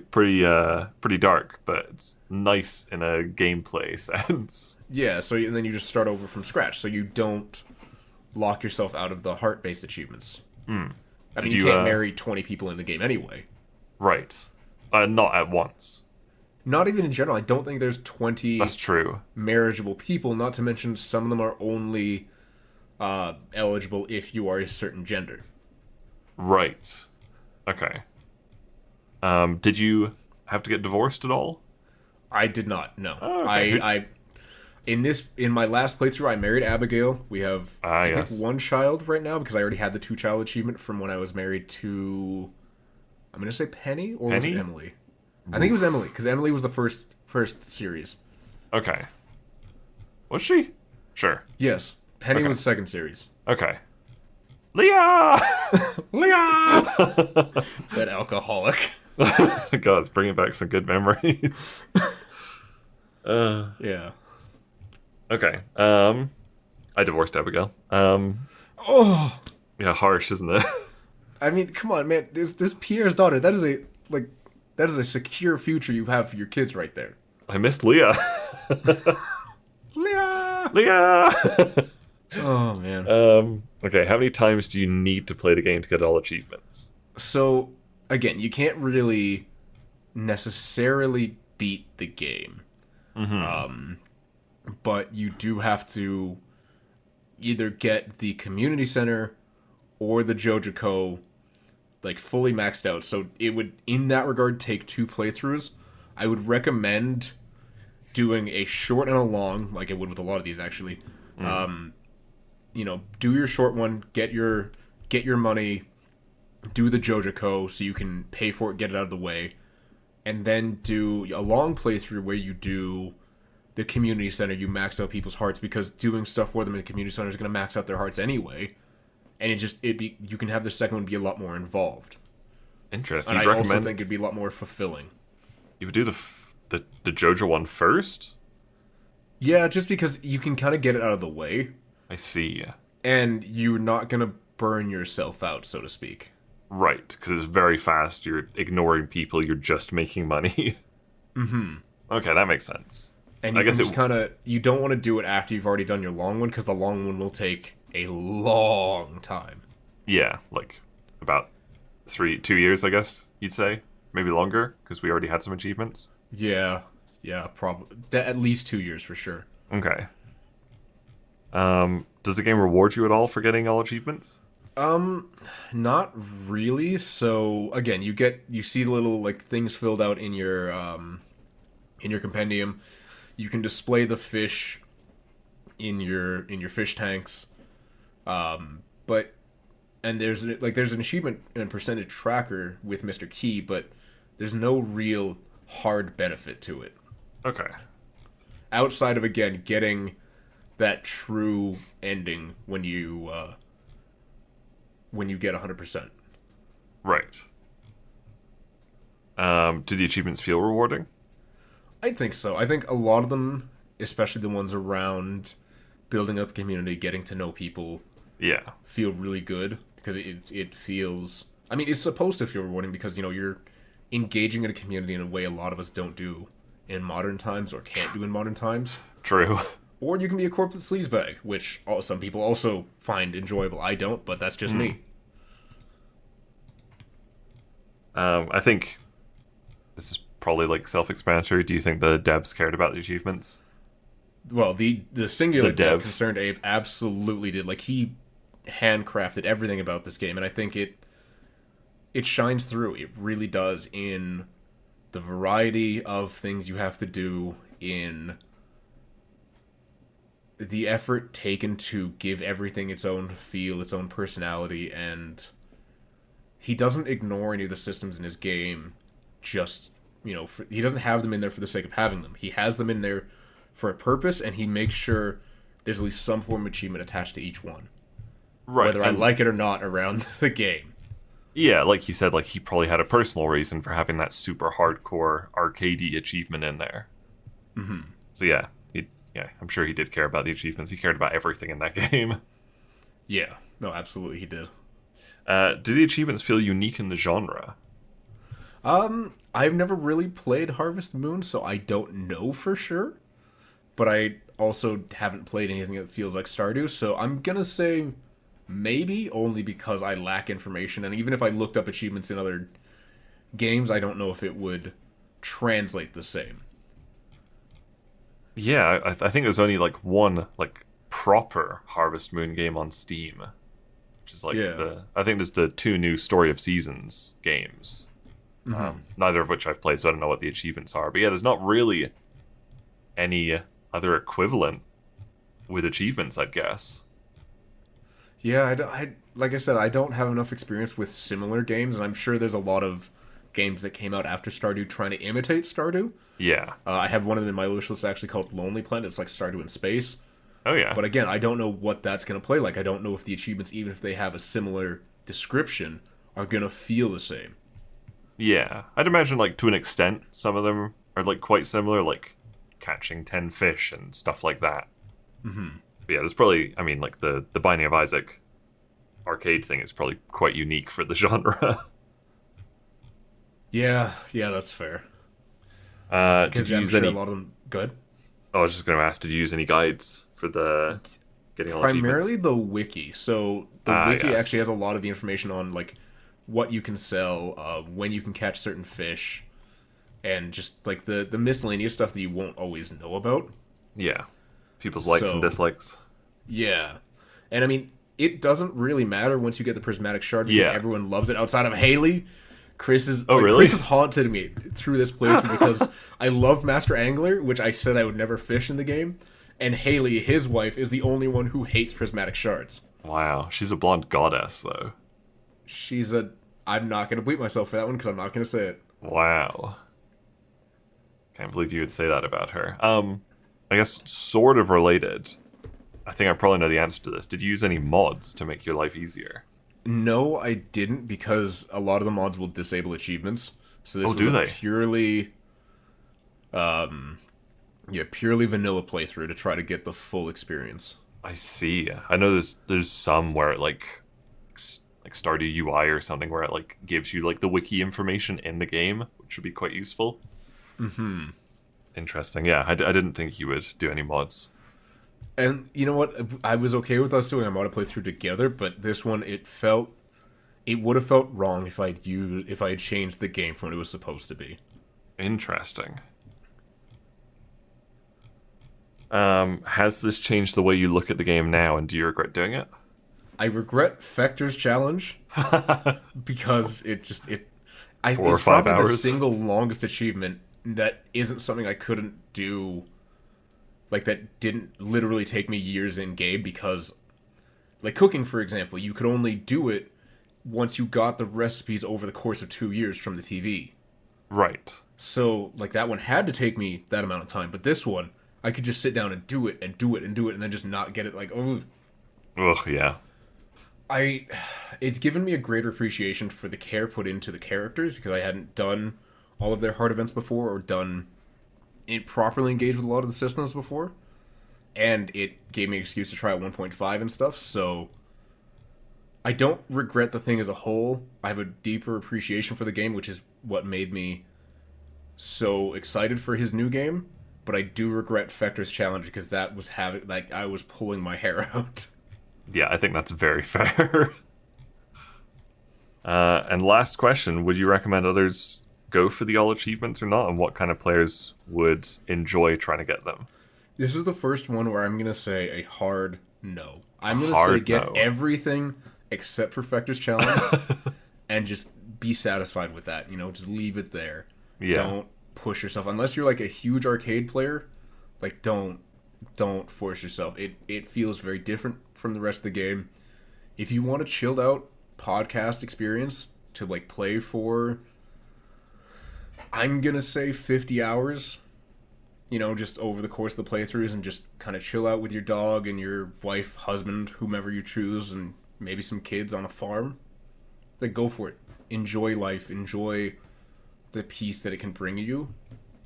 dark, but it's nice in a gameplay sense. Yeah, so and then you just start over from scratch, so you don't lock yourself out of the heart-based achievements. Hmm. I mean, you can't marry 20 people in the game anyway. Right. Not at once. Not even in general. I don't think there's 20 That's true. marriageable people, not to mention some of them are only eligible if you are a certain gender. Right. Okay. Did you have to get divorced at all? I did not, no. Oh, okay. In my last playthrough, I married Abigail. We have I think one child right now because I already had the 2-child achievement from when I was married to, I'm going to say Penny, or was it Emily? I think it was Emily, because Emily was the first series. Okay. Was she? Sure. Yes. Penny was the second series. Okay. Leah! Leah! That alcoholic. God, it's bringing back some good memories. Yeah. Okay. I divorced Abigail. Oh! Yeah, harsh, isn't it? I mean, come on, man. This Pierre's daughter. That is a secure future you have for your kids right there. I missed Leah. Leah! Leah! Oh, man. Okay, how many times do you need to play the game to get all achievements? So, again, you can't really necessarily beat the game. Mm-hmm. But you do have to either get the community center or the Joja like fully maxed out. So it would, in that regard, take 2 playthroughs. I would recommend doing a short and a long, like it would with a lot of these actually. Do your short one, get your money, do the Joja so you can pay for it, get it out of the way, and then do a long playthrough where you do the community center, you max out people's hearts, because doing stuff for them in the community center is going to max out their hearts anyway. And you can have the second one be a lot more involved. Interesting. And I also think it'd be a lot more fulfilling. You would do the Joja one first? Yeah, just because you can kind of get it out of the way. I see. And you're not going to burn yourself out, so to speak. Right, because it's very fast. You're ignoring people. You're just making money. Mm-hmm. Okay, that makes sense. And I guess you don't want to do it after you've already done your long one, because the long one will take a long time. Yeah, like about 2 years, I guess you'd say, maybe longer, because we already had some achievements. Yeah, probably at least 2 years for sure. Okay. Does the game reward you at all for getting all achievements? Not really. So again, you see the little like things filled out in your compendium. You can display the fish in your fish tanks. But and there's an achievement and percentage tracker with Mr. Key, but there's no real hard benefit to it. Okay. Outside of again getting that true ending when you get 100%. Right. Do the achievements feel rewarding? I think so. I think a lot of them, especially the ones around building up community, getting to know people, Yeah. feel really good because it feels. I mean, it's supposed to feel rewarding because you're engaging in a community in a way a lot of us don't do in modern times or can't do in modern times. True. Or you can be a corporate sleazebag, which some people also find enjoyable. I don't, but that's just me. I think this is probably like self-explanatory. Do you think the devs cared about the achievements? Well, the singular The dev. dev concerned Abe absolutely did. Like he handcrafted everything about this game, and I think it shines through. It really does in the variety of things you have to do, in the effort taken to give everything its own feel, its own personality, and he doesn't ignore any of the systems in his game. Just he doesn't have them in there for the sake of having them. He has them in there for a purpose, and he makes sure there's at least some form of achievement attached to each one, Right. whether I like it or not around the game. Yeah, like you said, like he probably had a personal reason for having that super hardcore arcadey achievement in there. Mm-hmm. So yeah, I'm sure he did care about the achievements. He cared about everything in that game. Yeah, no, absolutely, he did. Do the achievements feel unique in the genre? I've never really played Harvest Moon, so I don't know for sure. But I also haven't played anything that feels like Stardew, so I'm gonna say maybe, only because I lack information, and even if I looked up achievements in other games, I don't know if it would translate the same. Yeah, I think there's only like one like proper Harvest Moon game on Steam, which is like I think there's the 2 new Story of Seasons games, neither of which I've played, so I don't know what the achievements are. But yeah, there's not really any other equivalent with achievements, I guess. Yeah, like I said, I don't have enough experience with similar games, and I'm sure there's a lot of games that came out after Stardew trying to imitate Stardew. Yeah. I have one of them in my wish list actually called Lonely Planet. It's like Stardew in space. Oh yeah. But again, I don't know what that's going to play like. I don't know if the achievements, even if they have a similar description, are going to feel the same. Yeah. I'd imagine like to an extent some of them are like quite similar, like catching 10 fish and stuff like that. Mm-hmm. But yeah, there's probably, I mean, like the Binding of Isaac arcade thing is probably quite unique for the genre. Yeah, that's fair. Did you use any? A lot of them good. I was just going to ask, did you use any guides for the getting all Primarily achievements? the wiki. So the wiki yes. actually has a lot of the information on like what you can sell, when you can catch certain fish, and just like the miscellaneous stuff that you won't always know about. Yeah, people's likes and dislikes. Yeah, and I mean it doesn't really matter once you get the prismatic shard because everyone loves it outside of Haley. Chris has haunted me through this playthrough because I love Master Angler, which I said I would never fish in the game, and Haley, his wife, is the only one who hates prismatic shards. Wow, she's a blonde goddess, though. I'm not going to bleep myself for that one because I'm not going to say it. Wow. Can't believe you would say that about her. I guess sort of related. I think I probably know the answer to this. Did you use any mods to make your life easier? No, I didn't, because a lot of the mods will disable achievements. So this was they? purely vanilla playthrough to try to get the full experience. I see. I know there's some where it like Stardew UI or something where it like gives you like the wiki information in the game, which would be quite useful. Mm-hmm. Interesting. Yeah, I didn't think you would do any mods. And you know what? I was okay with us doing a mod playthrough together, but this one, it felt It would have felt wrong if I had changed the game from what it was supposed to be. Interesting. Has this changed the way you look at the game now, and do you regret doing it? I regret Fector's challenge because it's 4 or 5 probably hours. the single longest achievement that isn't something I couldn't do. Like, that didn't literally take me years in game, because, like, cooking, for example, you could only do it once you got the recipes over the course of 2 years from the TV. Right. So, like, that one had to take me that amount of time, but this one, I could just sit down and do it, and do it, and do it, and then just not get it, like, oh. Ugh, yeah. It's given me a greater appreciation for the care put into the characters, because I hadn't done all of their hard events before, or done it properly engaged with a lot of the systems before, and it gave me an excuse to try at 1.5 and stuff. So I don't regret the thing as a whole. I have a deeper appreciation for the game, which is what made me so excited for his new game. But I do regret Fector's challenge, because that was I was pulling my hair out. Yeah, I think that's very fair. And last question, would you recommend others go for the all achievements or not, and what kind of players would enjoy trying to get them? This is the first one where I'm going to say a hard no. I'm going to say get everything except for Fector's challenge and just be satisfied with that. Just leave it there. Yeah. Don't push yourself. Unless you're like a huge arcade player, like, don't force yourself. It feels very different from the rest of the game. If you want a chilled out podcast experience to, like, play for, I'm gonna say 50 hours, just over the course of the playthroughs, and just kind of chill out with your dog and your wife, husband, whomever you choose, and maybe some kids on a farm, like, go for it. Enjoy life. Enjoy the peace that it can bring you.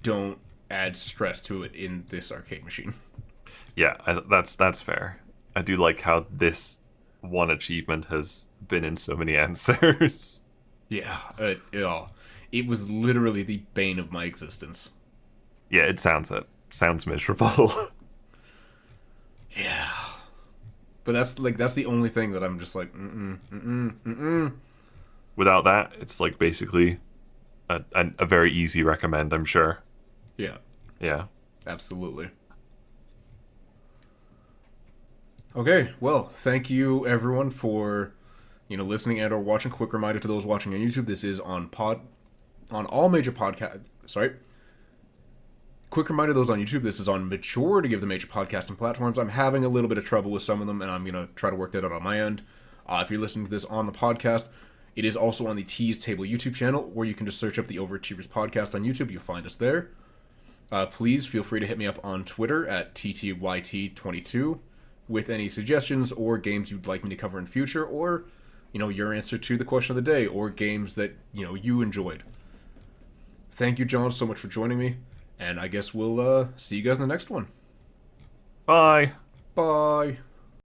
Don't add stress to it in this arcade machine. Yeah, that's fair. I do like how this one achievement has been in so many answers. Yeah, it was literally the bane of my existence. Yeah, it sounds miserable. Yeah, but that's the only thing that I'm just like, Without that, it's like basically a very easy recommend, I'm sure. Yeah. Yeah. Absolutely. Okay, well, thank you everyone for listening and or watching. Quick reminder to those watching on YouTube, this is on all major podcast. Sorry. Quick reminder to those on YouTube, this is on majority of the major podcasting platforms. I'm having a little bit of trouble with some of them, and I'm gonna try to work that out on my end. If you're listening to this on the podcast, it is also on the Tease Table YouTube channel, or you can just search up the OverAchievers podcast on YouTube. You'll find us there. Please feel free to hit me up on Twitter at TTYT22 with any suggestions or games you'd like me to cover in future, or your answer to the question of the day, or games that you enjoyed. Thank you, John, so much for joining me, and I guess we'll see you guys in the next one. Bye. Bye.